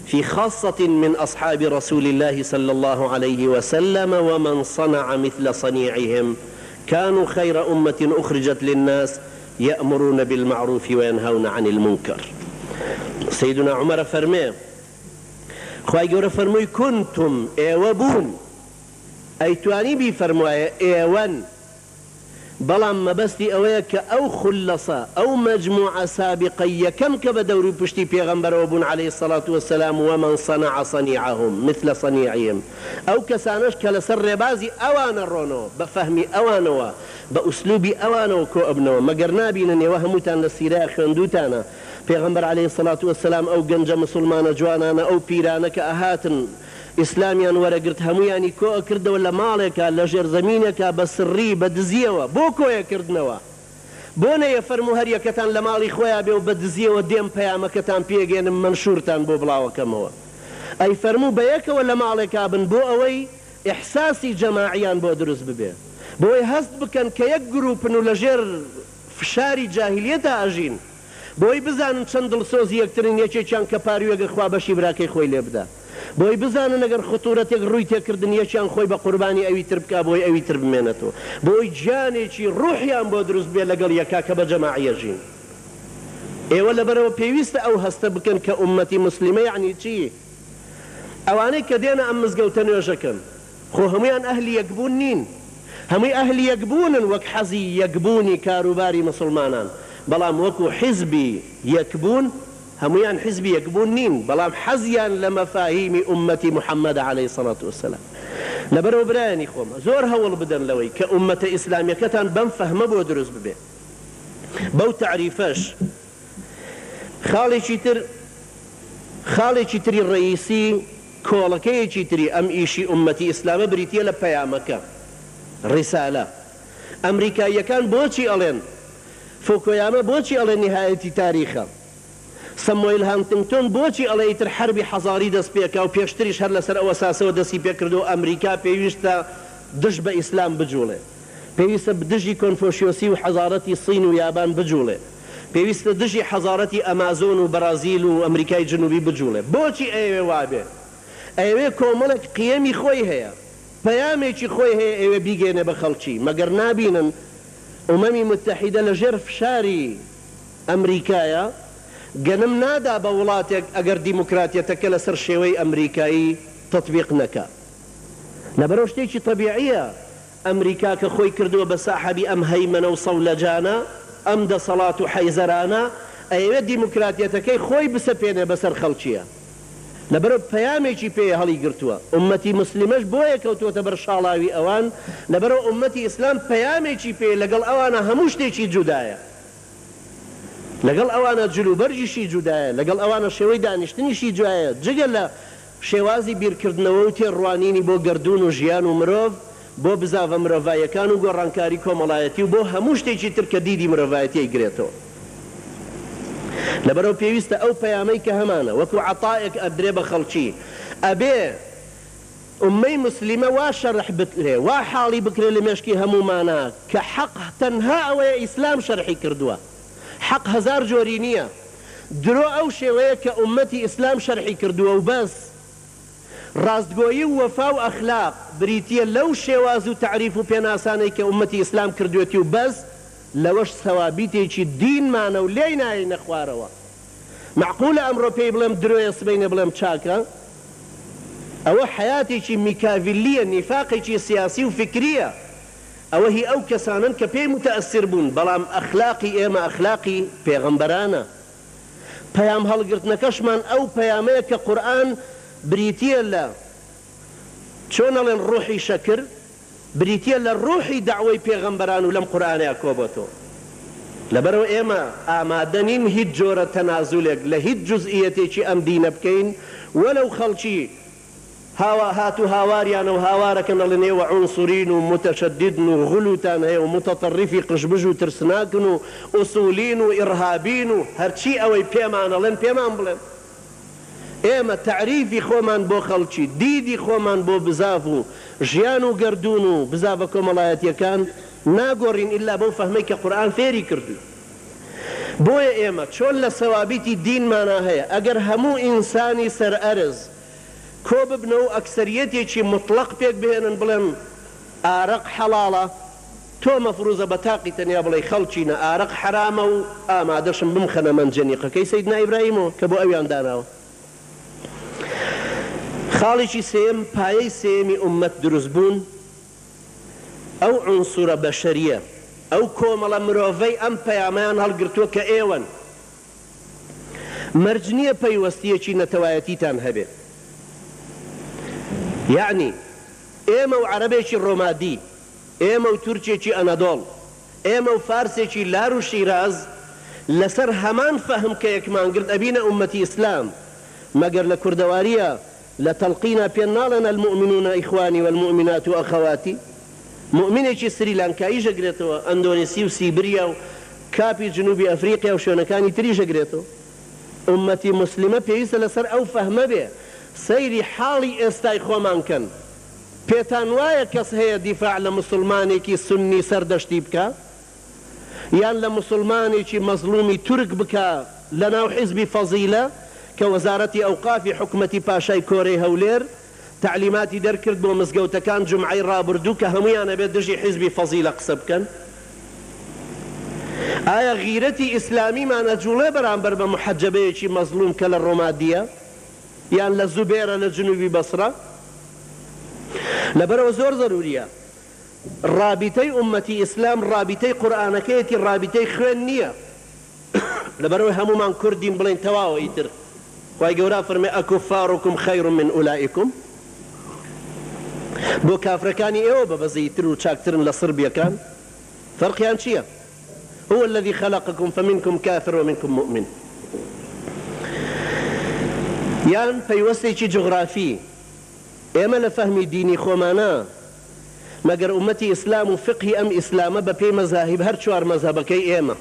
في خاصة من أصحاب رسول الله صلى الله عليه وسلم ومن صنع مثل صنيعهم كانوا خير أمة أخرجت للناس يأمرون بالمعروف وينهون عن المنكر سيدنا عمر فرمي خواهي قورة فرمي كنتم ايوبون اي تواني بي فرمي ايوان بەڵام مەبەستی ئەوەیە کە ئەو خولەسە ئەو مەجموعە سابقە یەکەم کە بە دەوری پشتی پێغەمبەرەوە بوون عليه الصلاة والسلام ومن صنع صنيعهم مثل صنيعهم ئەو کەسانەش کە لەسەر ڕێبازی ئەوانە ڕۆنەوە بە فەهمی ئەوانەوە بە ئوسلوبی ئەوانەوە کۆ ئەبنەوە مەگەر نابینن ئێوە هەمووتان لە سیرای خوێندووتانە پێغەمبەر عليه الصلاة والسلام ئەو گەنجە مسلمانە جوانانە ئەو پیرانە کە ئەهاتن ئیسلامیان وەرەگرت هەمویانی کۆ کردەوە لە ماڵێکە لە ژێر زەمینێکە بە سڕی بە دزیەوە بۆ کۆیەکردنەوە بۆ نەیە فەرموو هەر یەکەتان لە ماڵی خۆیان بێ و بە دزیەوە دێم پەیامەکەتان پێگەێنم منشورتان بۆ بڵاوەکەمەوە ئەی فەرموو بە یەکەوە لە ماڵێکا بن بۆ ئەوەی ئیحساسی جەماعیان بۆ دروست ببێ بۆی هەست بکەن کە یەک گروپن و لە ژێر فشاری جاهیلیەتە ئاژین بۆی بزانن چەند دڵسۆزی یەکترن یەکێکیان کە پاروێگە خوا بەشی براکەی خۆی لێ بدە بۆی بزانن ئەگەر خطورەتێک ڕووی تێکردن یەکیان خۆی بە قوربانی ئەوی تر بکە بۆی ئەوی تر بمێنێتەوە بۆی گیانێکی ڕوحیان بۆ دروست بێ لەگەڵ یەکا کە بە جەماعیەژین ئێوە لەبەرەوە پێویستە ئەو هەستە بکەن کە ئومەتی موسلیمە یعنی چی ئەوانەی کە دێنە ئەم مزگەوتە نوێژەکەن خۆ هەمویان ئەهلی یەکبوون نین هەمووی ئەهلی یەکبوونن وەک حەزی یەکبوونی کاروباری مسلمانان بەڵام وەکو حیزبی یەکبوون هەمویان حزبی یەکبوون نین بەڵام حەزیان لە مەفاهیمی ئومەتی محەممەد عليه الصلاة والسلام لەبەرەوە برایانی خۆمە زۆر هەوڵ بدەن لەوەی کە ئومەتە ئیسلامیەکەتان بەم فەهمە بۆ دروست ببێ بەو تعریفەش خاڵێکی تری ڕئیسی کۆڵەکەیەکی تری ئەم ئیشی ئومەتی ئیسلامە بریتیە لە پەیامەکە ڕیسالە ئەمریکاییەکان بۆچی ئەڵێن فۆکۆیامە بۆچی ئەڵێن نهایەتی تاریخە سەموئیل هانتینگتۆن بۆچی ئەڵێ ئیتر حربی حەزاری دەست پێکا و پێشتریش هەر لەسەر ئەوە ساسەوە دەستی پێکردو ئەمریکا پێویستە دژ بە ئیسلام بجوڵێ پێویستە دژی کۆنفۆشیۆسی و حەزارەتی سین و یابان بجوڵێ پێویستە دژی حەزارەتی ئەمازۆن و بەرازیل و ئەمریکای جنوبی بجوڵێ بۆچی ئەوێ وابێ ئەوێ کۆمەڵێک قیەمی خۆی هەیە پەیامێکی خۆی هەیە ئێوە بیگەێنێ بە خەڵکی مەگەر نابینن ئومەمی متحیدە لە ژێر فشاری ئەمریکایە گەنم نادا بە وڵاتێک ئەگەر دیموکراتیەتەکە لەسەر شێوەی ئەمریکایی تەطبیق نەکا لەبەرەوە شتێکی طەبیعیە ئەمریکا کە خۆی کردووە بە ساحەبی ئەم هەیمەنە و سەولەجانە ئەم دەسەڵات و حەیزەرانە ئەوێت دیموکراتیەتەکەی خۆی بسەپێنێ بەسەر خەڵکیە لەبەرەوە پەیامێکی پێ هەڵی گرتووە ئومەتی موسلیمەش بۆیە کەوتووەتە بەر شاڵاوی ئەوان لەبەرەوە ئومەتی ئیسلام پەیامێکی پێ لەگەڵ ئەوانە هەموو شتێکی جودایە لەگەڵ ئەوانە جلوبەرجیشی جودایە لەگەڵ ئەوانە شێوەی دانیشتنیشی جوایە جگە لە شێوازی بیرکردنەوە و تێڕوانینی بۆ گردون و ژیان و مرۆڤ بۆ بزاوە مرۆڤایەکان و گۆڕانکاری کۆمەڵایەتی و بۆ هەموو شتێکی تر کە دیدی مرۆڤایەتی ئەیگرێتەوە لەبەرەوە پێویستە ئەو پەیامەی کە هەمانە وەکو عەتایەک ئەدرێ بە خەڵکی ئەبێ ئومەی موسلیمە وا شەرح بکرێ وا حاڵی بکرێ لە مێشکی هەمومانە کە حەق تەنها ئەوەیە ئیسلام شەرحی کردووە حەق هەزار جۆری نییە درۆ ئەو شێوەیە کە ئومەتی ئیسلام شەرحی کردووە و بەس ڕاستگۆیی و وەفا و ئەخلاق بریتیە لەو شێواز و تعریف و پێناسانەی کە ئومەتی ئیسلام کردوێتی و بەس لەوەش سەوابیتێکی دینمانە و لێی ناینە خوارەوە معقولە ئەمڕۆ پێی بڵێم درۆیە سبەینە بڵێم چاکە ئەوە حیاتێکی میکاڤیلیە نیفاقێکی سیاسی و فکریە ئەوە هی ئەو کەسانن کە پێی متەئەسیر بوون بەڵام ئەخلاقی ئێمە ئەخلاقی پێغەمبەرانە پەیام هەڵگرتنەکەشمان ئەو پەیامەیە کە قورئان بریتیە لە چۆن ئەڵێن ڕوحی شەکر بریتیە لە ڕوحی داوای پێغەمبەران و لەم قورئانەیە کۆبەتەوە لەبەرەوە ئێمە ئامادە نین هیچ جۆرە تەنازولێک لە هیچ جوزئیەتێکی ئەم دینە بکەین وەلەو خەڵکی هاتو هاواریانە و هاوارەکەن ئەڵێن ئێوە عنسورین و متەشەددن و غولوتان هەیە و متەطەرریفی قشبژ و ترسناکن و ئوسولین و ئیرهابین و هەرچی ئەوەی پێمان ئەڵێن پێمان بڵێن ئێمە تعریفی خۆمان بۆ خەڵکی دیدی خۆمان بۆ بزاف و ژیان و گردون و بزاوە کۆمەڵایەتیەکان ناگۆڕین ئیلا بەو فەهمەی کە قورئان فێری کردو بۆیە ئێمە چۆن لە سەوابیتی دینمانە هەیە ئەگەر هەموو ئینسانی سەرئەرز کۆ ببنەوە ئەکسەریەتێکی مطلق پێک بهێنن بڵێن ئارەق حەڵاڵە تۆ مەفروزە بە تاقی تەنیا بڵێ خەڵکینە ئارەق حرامە و ئامادەشم بمخەنە مەنجەنیقەکەی سەیدنا ئیبراهیمەوە کە بۆ ئەویان داناوە خاڵێکی سێم پایەی سێمی ئومەت دروست بوون ئەو عنسورە بەشەریە ئەو کۆمەڵە مرۆڤەی ئەم پەیامیان هەڵگرتووە کە ئێوەن مەرج نییە پەیوەستیەکی نەتەوایەتیتان هەبێت. یعنی ئێمە و عەرەبێکی ڕۆمادی، ئێمە و تورکێکی ئەنەدۆڵ، ئێمە و فارسێکی لار و شیراز لەسەر هەمان فەهم کە یەکمان گرت ئەبینە ئومەتی ئیسلام مەگەر لە کوردەواریە لە تەڵقینە پێ ناڵێن المؤمنون ئیخوانی والمؤمنات ئەخەواتی. مؤمنێکی سریلانکایی ژەگرێتەوە، ئەندۆنیسی و سیبریا و کاپی جنوبی ئەفریقیا و شوێنەکانی تری ژەگرێتەوە. ئومەتی موسلیمە پێویستە لەسەر ئەو فەهمە بێ سەیری حاڵی ئێستای خۆمان کەن. پێتان وایە کەس هەیە دیفاع لە مسلمانێکی سنی سەردەشتی بکە یان لە مسلمانێکی مەزلومی تورک بکە لە ناو حیزبی فەزیلە کە وەزارەتی ئەوقافی حکومەتی پاشای کۆرەی هەولێر تعلیماتی دەرکرد بۆ مزگەوتەکان جومعەی ڕابردوو کە هەموویانە بێت دژی حیزبی فەزیلە قسە بکەن؟ ئایا غیرەتی ئیسلامیمان ئەجوڵێ بەرامبەر بە محەجەبەیەکی مەزلوم کە لە ڕۆمادیە یان لە زوبێرە لە جنوبی بەسرە؟ لەبەرەوە زۆر ضروریە ڕابطەی ئومەتی ئیسلام ڕابطەی قورئانەکەیەتی ڕابطەی خوێن نییە. لەبەرەوەی هەمومان کوردین بڵێن تەواوە ئیتر خوای گەورە فەرمێ ئەکوفاڕکم خەیر من ئولائیکم. بۆ کافرەکانی ئێوە بەبەزەیتر و چاکترن لە سربیەکان فەرقیان چییە؟ هو الذي خلقكم فمنكم كافر ومنكم مؤمن. یان پەیوەستێکی جغرافی ئێمە لە فەهمی دینی خۆمانە مەگەر ئومەتی ئیسلام و فقهی ئەم ئیسلامە بە پێی مەزاهیب هەر چوار مەزهەبەکەی ئێمە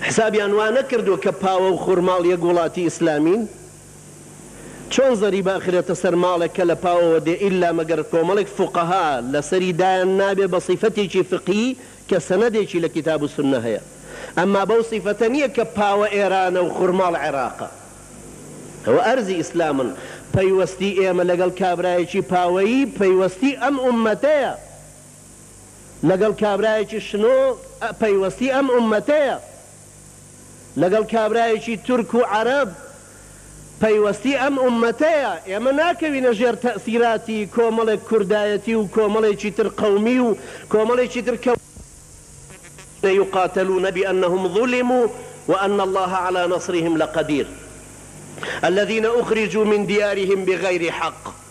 حسابیان وا نەکردووە کە پاوە و خوڕماڵ یەک وڵاتی ئیسلامین چۆن زەریبە ئەخرێتە سەر ماڵێک کە لە پاوەوە دێ ئیلا مەگەر کۆمەڵێک فوقەها لەسەری دایان نابێ بە صیفەتێکی فقهی کە سەنەدێکی لە کتاب و سونە هەیە. ئەمما بەو صیفەتە نییە کە پاوە ئێرانە و خوڕماڵ عێراقە. ئەوە ئەرزی ئیسلامن. پەیوەستی ئێمە لەگەڵ کابرایەکی پاوەیی پەیوەستی ئەم ئومەتەیە، لەگەڵ کابرایەکی شنۆ پەیوەستی ئەم ئومەتەیە، لەگەڵ کابرایەکی تورک و عەرەب پەیوەستی ئەم ئومەتەیە. ئێمە ناکەوینە ژێر تەئسیراتی کۆمەڵێک کوردایەتی و کۆمەڵێکی تر قەومی و کۆمەڵێکی تر کە يقاتلون بأنهم ظلموا وأن الله على نصرهم لقدير الذين أخرجوا من ديارهم بغير حق.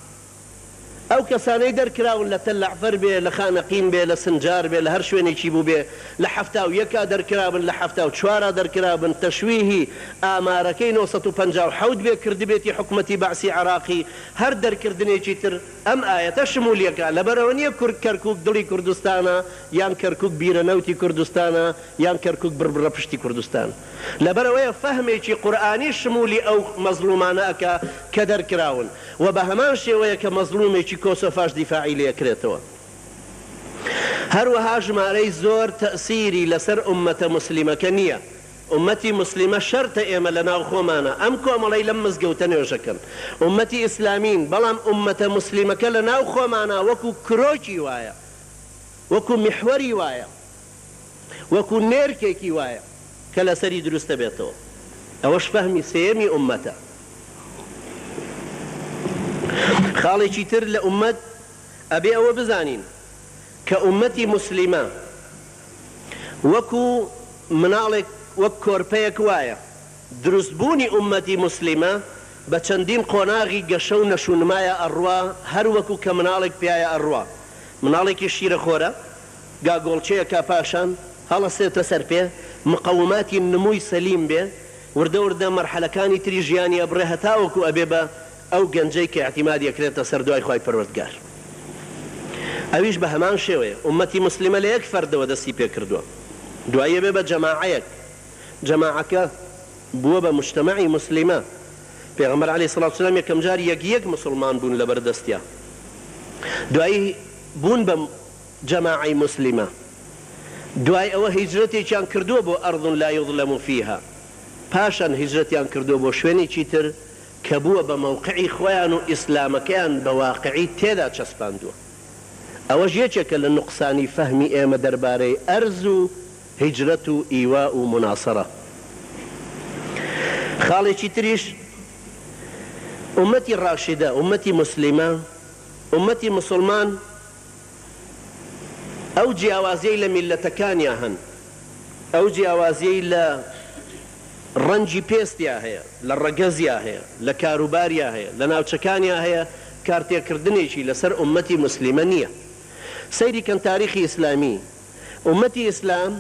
ئەو کەسانەی دەرکراون لە تەل عەفەر بێ لە خانەقین بێ لە سنجار بێ لە هەر شوێنێکی بوو بێ لە 71 دەرکرابن لە 74 دەرکرابن تەشویهی ئامارەکەی 957 بێ کردبێتی حکومەتی بەعسی عراقی هەر دەرکردنێکی تر ئەم ئایەتە شمولیەکە. لەبەرەوە نییە کەرکووک دڵی کوردستانە یان کەرکووک بیرەنەوتی کوردستانە یان کەرکووک بربڕە پشتی کوردستان. لەبەرەوەیە فەهمێکی قورئانی شمولی ئەو مەزلومانە ئەکا کە دەرکراون و بە هەمان شێوەیە کە مەزلومێکی کۆسۆفاش دیفاعی لێکرێتەوە. هەروەها ژمارەی زۆر تەئسیری لەسەر ئومەتە موسلیمەکە نییە. ئومەتی موسلیمە شەرتە ئێمە لە ناو خۆمانە ئەم کۆمەڵەی لەم مزگەوتە نوێژەکەن ئومەتی ئیسلامین، بەڵام ئومەتە موسلیمەکە لە ناو خۆمانە وەکو کرۆکی وایە، وەکو میحوەری وایە، وەکو نێرکێکی وایە کە لەسەری دروستە بێتەوە. ئەوەش فەهمی سێیەمی ئومەتە. خاڵێکی تر لە ئومەت ئەبێ ئەوە بزانین کە ئومەتی موسلیمە وەکو مناڵێک وەک کۆرپەیەک وایە. دروستبوونی ئومەتی موسلیمە بە چەندین قۆناغی گەشە و نەشونمایە ئەڕوا هەر وەکو کە مناڵێک پیایە ئەڕوا. مناڵێکی شیرەخۆرە گاگۆڵچەیەکە پاشان هەڵەسێتە سەر پێ مقەوماتی نمووی سەلیم بێ وردە وردە مەرحەلەکانی تری ژیانی ئەبڕێ هەتاوەکو ئەبێ بە ئەو گەنجەی کە اعتیماد یەکرێتە سەر دوای خوای پەروەردگار. ئەویش بە هەمان شێوەیە ئومەتی موسلیمە لە یەک فەردەوە دەستی پێ کردووە، دوایە بێ بە جەماعەیەک، جەماعەکە بووە بە مجتەمەعی موسلیمە. پێغەمبەر عەلەیهی سەڵاتو وسەلام یەکەم جار یەک مسلمان بوون لەبەردەستیە، دوایی بوون بە جەماعەی موسلیمە، دوای ئەوە هیجرەتێکیان کردووە بۆ ئەرض لا یظلم فیها، پاشان هیجرەتیان کردووە بۆ شوێنێکی تر کە بووە بە مەوقعی خۆیان و ئیسلامەکەیان بە واقعی تێدا چەسپاندووە. ئەوەش یەکێکە لە نوقسانی فەهمی ئێمە دەربارەی ئەرز و هیجرەت و ئیوا و مناسەرە. خاڵێکی تریش ئومەتی ڕاشیدە، ئومەتی موسلیمە، ئومەتی موسڵمان ئەو جیاوازیەی لە میلەتەکانیان هەن، ئەو جیاوازیەی لە ڕەنجی پێستیا هەیە، لە ڕەگەزیا هەیە، لە کاروباریا هەیە، لە ناوچەکانیا هەیە، کارتێکردنێکی لەسەر ئومەتی موسلیمە نییە. سەیری کەن تاریخی ئیسلامی، ئومەتی ئیسلام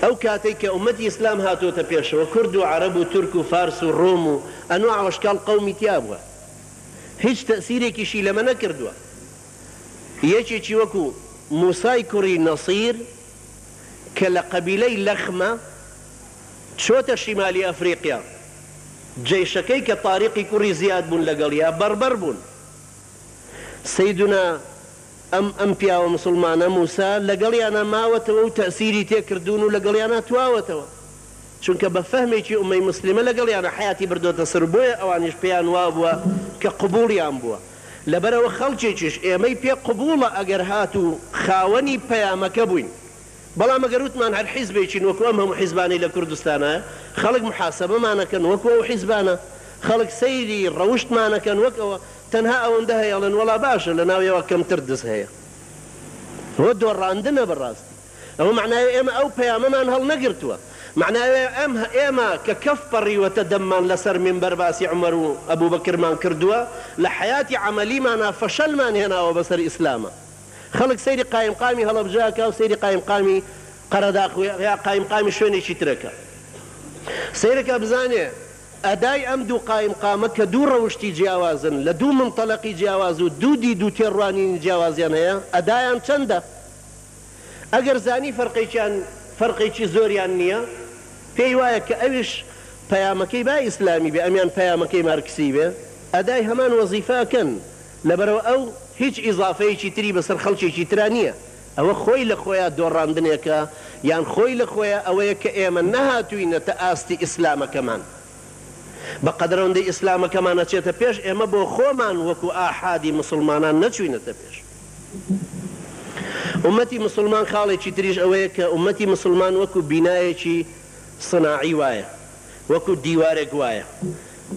ئەو کاتێک کە ئومەتی ئیسلام هاتۆتە پێشەوە، کورد و عەرەب و تورک و فارس و ڕۆم و ئەنواع وەشکاڵ قەومی تیا بووە، هیچ تەسیرێکیشی لەمە نەکردووە. یەکێکی وەکو موسای کوڕی نەسیر کە لە قەبیلەی لەخمە چۆتە شیمالی ئەفریقیا، جێشەکەی کە تاریقی کوڕی زیاد بوون لەگەڵیا بەربەر بوون. سەیدونا ئەم پیاوە مسلمانە موسا لەگەڵیانە ماوەتەوە و تەسیری تێکردوون و لەگەڵیانە تواوەتەوە، چونکە بە فەهمێکی ئومەی موسلیمە لەگەڵیانە حیاتی بردۆتە سەر، بۆیە ئەوانیش پێیان وا بووە کە قبوڵیان بووە. لەبەرەوە خەڵکێکیش ئێمەی پێ قبوڵە ئەگەر هات و خاوەنی پەیامەکە بووین. بەڵام ئەگەر وتمان هەر حیزبێکین وەکو ئەم هەموو حیزبانەی لە کوردستانە، خەڵک محاسەبەمانەکەن وەکو ئەو حیزبانە، خەڵک سەیری ڕەوشتمانەکەن وەکەوە، تەنها ئەوەندە هەیەڵێن وەڵا باشە لە ناویەوە کەمتر دەست هەیە. هۆ دۆڕاندنە بەڕاستی. ئەوە معناوێ ئێمە ئەو پەیامەمان هەڵ نەگرتووە، معناوێ ئێمە کە کەف پەڕیوەتە دەممان لەسەر منبەر باسی عومەر و ئەبوبەکرمان کردووە، لە حیاتی عەمەلیمانە فەشەلمان هێناوە بەسەر ئیسلامە. خەڵک سەیری قایمقامی هەڵەبجاکە و سەیری قایمقامی قەرەداغ یا قایمقامی شوێنێکی ترەکە. سەیرەکە بزانێ ئەدای ئەم دوو قایمقامە کە دوو ڕەوشتی جیاوازن لە دوو منتەڵەقی جیاواز و دوو دید و تێڕوانینی جیاوازیان هەیە، ئەدایان چەندە؟ ئەگەر زانی فەرقێکی زۆریان نییە، پێی وایە کە ئەویش پەیامەکەی با ئیسلامی بێ، ئەمیان پەیامەکەی مارکسی بێ، ئەدای هەمان وەزیفاکەن، لەبەرەوە ئەو هیچ ئیزافەیەکی تری بەسەر خەڵکێکی ترا نییە. ئەوە خۆی لە خۆیان دۆڕاندنێکە، یان خۆی لە خۆیان ئەوەیە کە ئێمە نەهاتووینەتە ئاستی ئیسلامەکەمان. بەقەدر ئەوەندەی ئیسلامەکەمان ئەچێتە پێش، ئێمە بۆ خۆمان وەکو ئاحادی مسلمانان نەچووینەتە پێش. ئومەتی مسلمان خاڵێکی تریش ئەوەیە کە ئومەتی مسلمان وەکو بینایەکی سناعی وایە، وەکو دیوارێک وایە.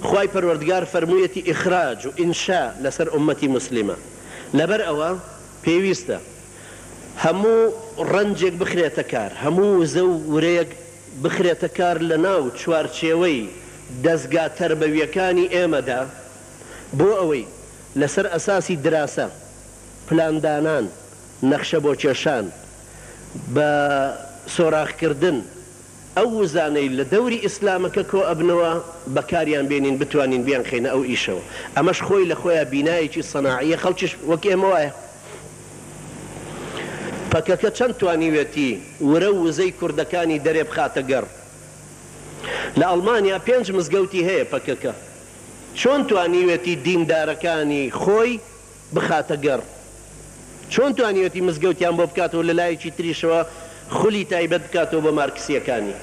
خوای پەروەردگار فەرموویەتی ئیخراج و ئینشا لەسەر ئومەتی مسلمە. لەبەر ئەوە پێویستە هەموو ڕەنجێک بخرێتە کار، هەموو وزە و ورەیەک بخرێتە کار لە ناو چوارچێوەی دەستگا تەربەویەکانی ئێمەدا، بۆ ئەوەی لەسەر ئەساسی دراسە، پلاندانان، نەخشە بۆ کێشان، بە سۆراخکردن ئەو وزانەی لە دەوری ئیسلامەکە کۆ ئەبنەوە بەکاریان بێنین، بتوانین بیان خێنە ئەو ئیشەوە. ئەمەش خۆی لە خۆیان بینایەکی سەناعیە، خەڵکیش وەک ئێمە وایە. پەکەکە چەند توانیوێتی ورە و وزەی کوردەکانی دەرێ بخاتە گەڕ. لە ئەڵمانیا 5 مزگەوتی هەیە پەکەکە، چۆن توانیوێتی دیندارەکانی خۆی بخاتە گەڕ؟ چۆن توانیوێتی مزگەوتیان بۆ بکاتەوە لە لایەکی تریشەوە خولی تایبەت بکاتەوە بە مارکسیەکانی؟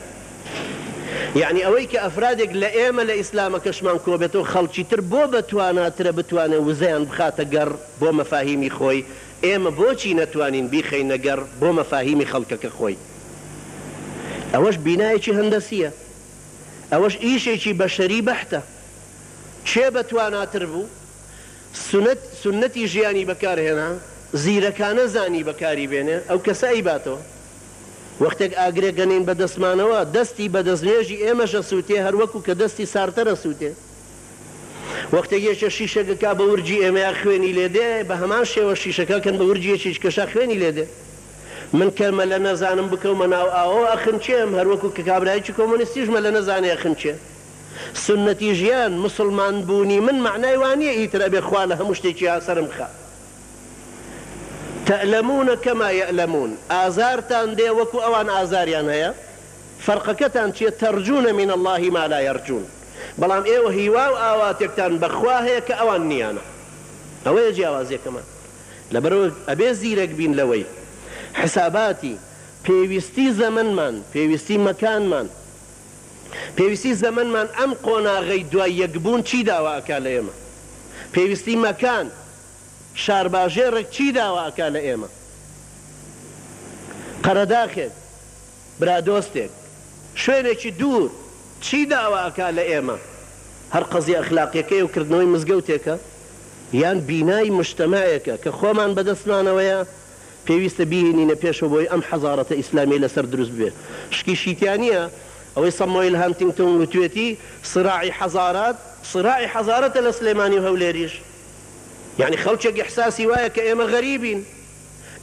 یعنی ئەوەی کە ئەفرادێک لە ئێمە لە ئیسلامەکەشمان کۆبێتەوە خەڵکی تر بۆ بەتواناترە بتوانێت وزەیان بخاتە گەڕ بۆ مەفاهیمی خۆی، ئێمە بۆچی نەتوانین بیخەینە گەڕ بۆ مەفاهیمی خەڵکەکە خۆی؟ ئەوەش بینایەکی هەندەسیە، ئەوەش ئیشێکی بەشەری بەحتە. چێ بەتواناتر بوو سنەتی ژیانی بەکارهێنا، زیرەکانە زانی بەکاری بێنێ، ئەو کەسە ئەیباتەوە. وەختێک ئاگرێگەنین بە دەستمانەوە، دەستی بە دەستنوێژی ئێمەشە سووتێ، هەروەکو کە دەستی سارتەرە سووتێ. وەختێک یەکێ شیشەکەکا بە ورجی ئێمەیان خوێنی لێدێ، بە هەمان شێوە شیشەکەکەن بە ورجی یەکێک کەشا خوێنی لێدێ. من کەمە لە نەزانم بکەومە ناو ئاوە ئەخنچێم، هەروەکو کە کابرایکی کۆمۆنیستیژمە لە نەزانێ ئەخنچێ. سنەتی ژیان مسلمان بوونی من معنای وانیە ئیترە بێ خوا لە هەموو شتێکی ئاسەرم خا. تەعلەمونە کەما یەعلەمون، ئازارتان دێ وەکو ئەوان ئازاریان هەیە. فەرقەکەتان چیە؟ تەرجونە من الله ما لا یەرجون. بەڵام ئێوە هیوا و ئاواتێکتان بەخوا هەیە کە ئەوان نیانە. ئەوەیە جیاوازیەکەمان. لەبەرەوە ئەبێ زیرەک بین لەوەی حساباتی پێویستی زەمنمان، پێویستی مەکانمان، پێویستی زەمنمان ئەم قۆناغەی دوای یەکبوون چی داوا ئەکا لە ئێمە؟ پێویستی مەکان، شارباژێڕێک چی داوا ئەکا لە ئێمە؟ قەرەداخێک، برادۆستێک، شوێنێکی دوور چی داوا ئەکا لە ئێمە؟ هەر قەزی ئەخلاقیەکەی و کردنەوەی مزگەوتێکە. یان بینای مجتەماعێکە کە خۆمان بەدەستمانەوەیە پێویستە بیهێنینە پێشەوە بۆی ئەم حەزارەتە ئیسلامی لەسەر دروست بێ. شکی شیتیانیە ئەوەی سەمۆیل هانتینگتۆن وتوێتی سراعی حەزارەتە لە سلێمانی و هەولێریش. یعنی خەڵکێک ئیحساسی وایە کە ئێمە غەریبین،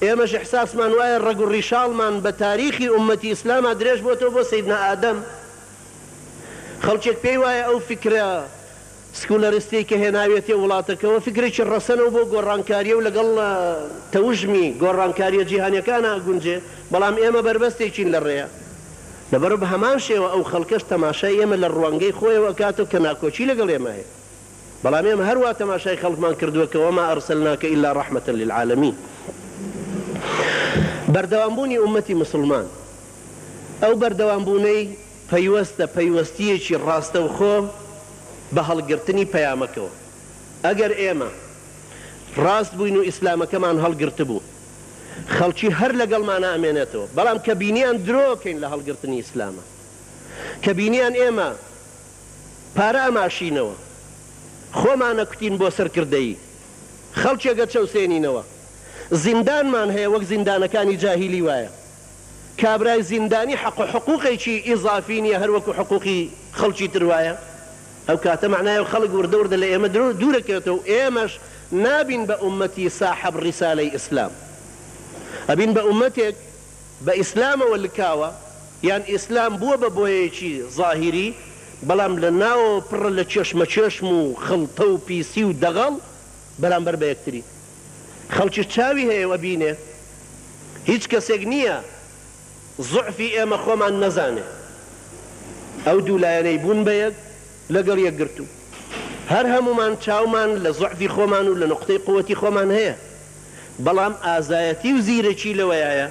ئێمەش ئیحساسمان وایە ڕەگ و ڕیشاڵمان بە تاریخی ئومەتی ئیسلامە درێژ بۆتەوە بۆ سەیدنا ئادەم. خەڵکێک پێی وایە ئەو فکرە سکولەرستی کە هێناوێتێ وڵاتەکەەوە فکرێکی ڕەسەنەوە بۆ گۆڕانکاریە و لەگەڵ تەوژمی گۆڕانکاریە جیهانیەکانە گونجێ، بەڵام ئێمە بربەستێکین لە ڕێیە. لەبەر بە هەمان شێوە ئەو خەڵکەش تەماشای ئێمە لە ڕوانگەی خۆیەوە کاتەوە کە ناکۆچی لەگەڵ ئێمە هەیە، بەڵام ئێمە هەروە تەماشای خەڵکمان کردووە کە وەما ئەرسەلناکە ئیلا ڕەحمەتەن للعالەمین. بەردەوامبوونی ئومەتی مسلمان ئەو بەردەوامبوونەی پەیوەستە پەیوەستیەکی ڕاستەوخۆ بە هەڵگرتنی پەیامەکەوە. ئەگەر ئێمە ڕاست بووین و ئیسلامەکەمان هەڵگرت بوو خەڵکی هەر لەگەڵمانە ئەمێنێتەوە، بەڵام کە بینیان درۆکەین لە هەڵگرتنی ئیسلامە، کە بینیان ئێمە پارە ئەماشینەوە خۆمانە کوتین بۆ سەرکردەیی خەڵکێگە چەوسێنینەوە، زیندانمان هەیە وەک زیندانەکانی جاهیلی وایە، کابرای زیندانی حەق و حقوقێکی ئیضافی نیە هەر وەکو حقوقی خەڵکی تر وایە. ئەو کاتە معنایە خەڵک وردە وردە لە ئێمە دوورەکەوێتەوە، ئێمەش نابین بە ئومەتی ساحەب ڕیسالەی ئیسلام، ئەبین بە ئومەتێک بە ئیسلامەوە لکاوە، یان ئیسلام بووە بە بۆیەکی ظاهیری بەڵام لە ناوە پڕە لە چێشمە چێشم و خەڵتە و پیسی و دەغەڵ بەرامبەر بە یەکتری. خەڵکی چاوی هەیەوە بینێ هیچ کەسێک نییە زوعفی ئێمە خۆمان نەزانێ، ئەو دوولایەنەی بوون بە یەک لەگەڵ یەکگرتو، هەر هەمومان چاومان لە زوعفی خۆمان و لە نقطەی قووەتی خۆمان هەیە، بەڵام ئازایەتی و زیرەکی لەوەیە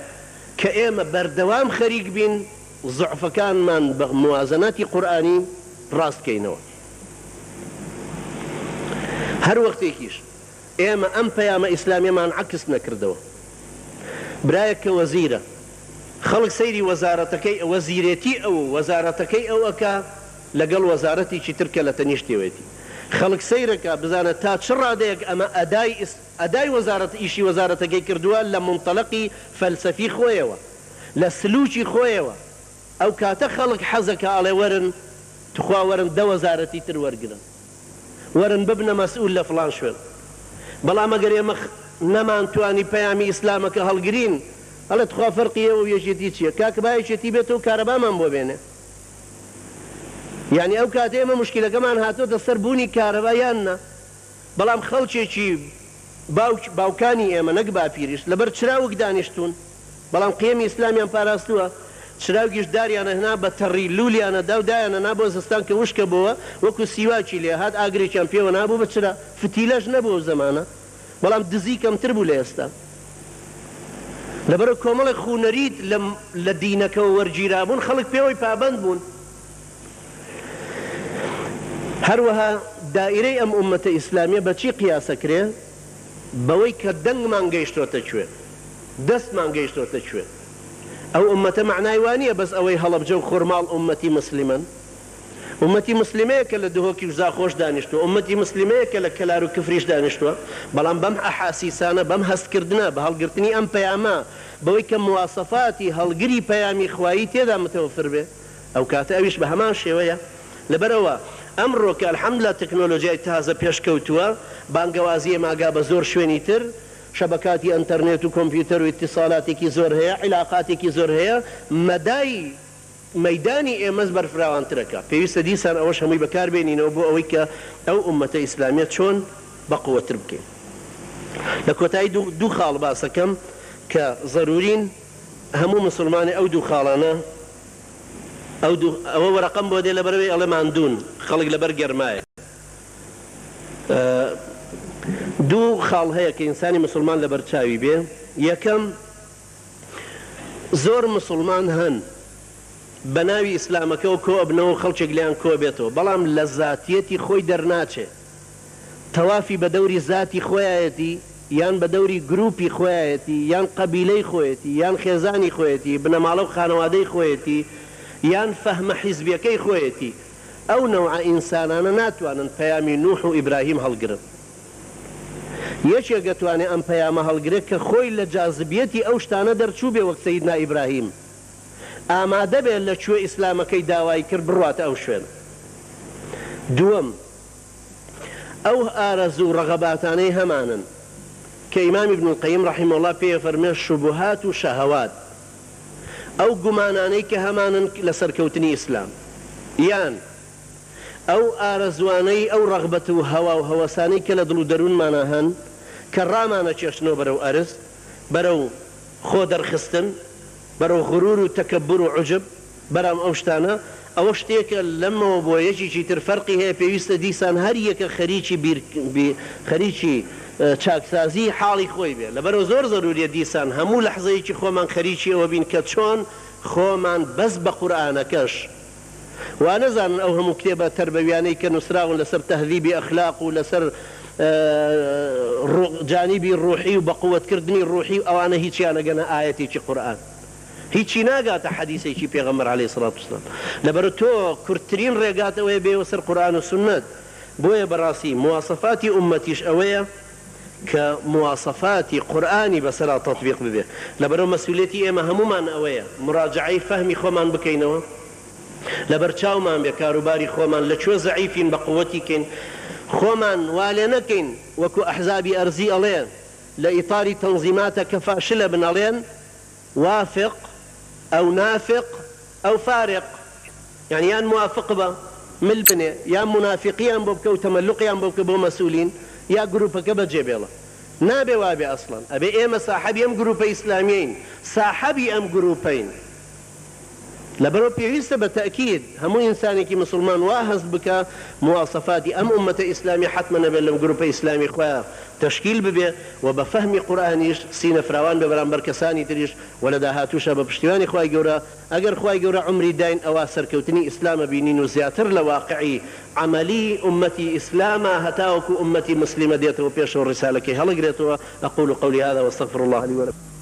کە ئێمە بەردەوام خەریک بین زوعفەکانمان بە موازەناتی قورئانی ڕاستکەینەوە. هەر وەختێکیش ئێمە ئەم پەیامە ئیسلامیەمان عەکس نەکردەوە. برایەک کە وەزیرە خەڵک سەیری وەزارەتەکەی وەزیرێتی ئەو وەزارەتەکەی ئەوەکە لەگەڵ وەزارەتێکی ترکە لە تەنیشتێوێتی، خەڵک سەیرەکە بزانە تا چ ڕادەیەک ئەمە ئەدای وەزارەت ئیشی وەزارەتەکەی کردووە لە منتەلەقی فەلسەفی خۆیەوە، لە سلوکی خۆیەوە. ئەو کاتە خەڵک حەزەکە ئەڵێ وەرن تخوا وەرن دە وەزارەتی تر وەرگرن، وەرن ببنە مەسئول لە فڵان شوێن. بەڵام ئەگەر ئێمە نەمانتوانی پەیامی ئیسلامەکە هەڵگرین ئەڵێ تخوا فەرقی ئێوە و یەکێتی چییە؟ کاکبایەکێتی بێتەوە کارەبامان بۆ بێنێ. یعنی ئەو کاتە ئێمە مشکلەکەمان هاتۆتە سەر بوونی کارەبا یاننا، بەڵام خەڵکێکی باوکانی ئێمە نەک باپیریش لەبەر چراوک دانیشتون، بەڵام قیەمی ئیسلامیان پاراستووە، چراوگیش داریانە هێنا بە تەڕی لولیانە داودایانە نا بۆ زستان کە وشکە بووە وەکو سیواکی لێ هات ئاگرێکیان پێوە نابوو بە چرا فتیلەش نەبوو زەمانە، بەڵام دزی کەمتر بوو لە ئێستا. لەبەرە کۆمەڵی خوونەریت لە دینەکەەوە وەرگیرابوون خەڵک پێوەی پابند بوون. هەروەها دائیرەی ئەم ئومەتە ئیسلامیە بەچی قیاسەکرێ؟ بەوەی کە دەنگمان گەیشتۆتە کوێ، دەستمان گەیشتۆتە کوێ. ئەو ئومەتە معنای وانییە بەس ئەوەی هەڵەبجە و خۆرماڵ ئومەتی مسلمن، ئومەتی مسلمەیە کە لە دهۆکی و زاخۆش دانیشتووە، ئومەتی مسلمەیە کە لە کەلار و کفریش دانیشتووە، بەڵام بەم ئەحاسیسانە بەم هەستکردنە بە هەڵگرتنی ئەم پەیامە بەوەی کە مواسەفاتی هەڵگری پەیامی خوایی تێدا متەوەفر بێ، ئەو کاتە ئەویش بە هەمان شێوەیە. لەبەرەوە ئەمڕۆ کە الحەمدوللا تەکنۆلۆژیای تازە پێشکەوتووە، بانگەوازیە ماگا بە زۆر شوێنی تر، شەبەکاتی ئەنتەرنێت و کۆمپیوتەر و ئیتیسالاتێکی زۆر هەیە، عیلاقاتێکی زۆر هەیە، مەدای مەیدانی ئێمەز بەرفراوانترەکە. پێویستە دیسان ئەوەش هەمووی بەکاربێنینەوە بۆ ئەوەی کە ئەو ئومەتە ئیسلامیە چۆن بەقووەتر بکەین. لە کۆتایی دوو خاڵ باسەکەم کە ضرورین هەموو مسلمانی ئەو دوو خاڵانە ئەوە وەرەقەم بۆ دێ لەبەرەوەی ئەڵێ ماندوون خەڵک لەبەر گەرمایە. دوو خاڵ هەیە کە ئینسانی مسلمان لەبەر چاوی بێ. یەکەم زۆر مسلمان هەن بە ناوی ئیسلامەکەەوە کۆ ئەبنەوە خەڵکێک لیان کۆ بێتەوە، بەڵام لە زاتیەتی خۆی دەرناچێ، تەوافی بە دەوری زاتی خۆیەتی یان بە دەوری گروپی خۆیەتی یان قەبیلەی خۆیەتی یان خێزانی خۆیەتی بنەماڵە و خانەوادەی خۆیەتی یان فەهمە حیزبیەکەی خۆیەتی. ئەو نەوعە ئینسانانە ناتوانن پەیامی نوح و ئیبراهیم هەڵگرن. یەکێک دەتوانێت ئەم پەیامە هەڵگرێت کە خۆی لە جاذبیەتی ئەو شتانە دەرچوو بێ وەک سەیدنا ئیبراهیم ئامادە بێت لە کوێ ئیسلامەکەی داوای کرد بڕواتە ئەو شوێن. دووەم ئەو ئارەزوو ڕەغەباتانەی هەمانن کە ئیمام ابن القیم رحمه الله پێ فەرمێ شوبهات و شەهەوات، ئەو گومانانەی کە هەمانن لە سەرکەوتنی ئیسلام، یان ئەو ئارەزوانەی ئەو ڕەغبەت و هەوا و هەوەسانەی کە لە دڵ و دەروونمانە هەن کە ڕامانە چێشتنەوە بەرەو ئەرز، بەرەو خۆ دەرخستن، بەرەو غرور و تەکەببر و عوجب، بەرام ئەو شتانە ئەوە شتێکە لەمەوە بۆ یەکێکی تر فەرقی هەیە پێویستە دیسان هەر یەکە خەریکی چاکسازی حاڵی خۆی بێ. لەبەرەوە زۆر زەروریە دیسان هەموو لەحزەیەکی خۆمان خەریکی ئەوە بین کە چۆن خۆمان بەس بە قورئانەکەش وا نەزانن ئەو هەموو کتێبە تەربەویانەی کە نووسراون لەسەر تەهذیبی ئەخلاق و لەسەر جانیبی ڕوحی و بە قووەتکردنی ڕوحی و ئەوانە هیچیان نەگەنە ئایەتێکی قورئان، هیچی ناگاتە حەدیثێکی پێغەمبەر عەلەیهی سەڵات وسەلام. لەبەرەوە تۆ کورتترین ڕێگات ئەوەیە بێوە سەر قورئان و سوننەت. بۆیە بەڕاستی مواصفاتی ئومەتیش ئەوەیە کە مواصفاتی قورئانی بەسەرا تەطبیق ببێ. لەبەرەوە مەسئولێتی ئێمە هەمومان ئەوەیە مراجعەی فەهمی خۆمان بکەینەوە، لەبەر چاومان بێ کاروباری خۆمان لەکوێ زەعیفین بە قووەتی کەین، خۆمان وا لێ نەکەین وەکو ئەحزابی ئەرزی ئەڵێن لە ئیطاری تەنزیماتە کە فاشلە بن ئەڵێن وافق ئەو نافق ئەو فارق، یعنی یان موافق بە مل بنێ یان منافقیان بۆ بکە و تەمەلوقیان بۆ بکە بۆ مەسئولین یا گروپەکە بەجێبێڵە. نابێ وابێ ئەسڵەن، ئەبێ ئێمە ساحەبی ئەم گروپە ئیسلامیین، ساحەبی ئەم گروپەین. لەبەرەوە پێویستە بە تەئکید هەموو ئینسانێکی مسلمان وا هەست بکە مواصفاتی ئەم ئومەتە ئیسلامی حتمە نەبێت لەم گروپە ئیسلامی خۆیان تشکیل ببێ و بە فەهمی قورئانیش سینە فراوان بە بەرامبەر کەسانی تریش و لە داهاتووشە بە پشتیوانی خوای گەورە ئەگەر خوای گەورە عمری داین ئەوە سەرکەوتنی ئیسلامە بینین و زیاتر لە واقعی عملی ئومەتی ئیسلامە هەتاوەکو ئومەتی مسلیمە دێتەوە پێشەوە ڕیسالەکەی هەڵەگرێتەوە. ئەقول قولي هذا واستغفر الله لي ولكم.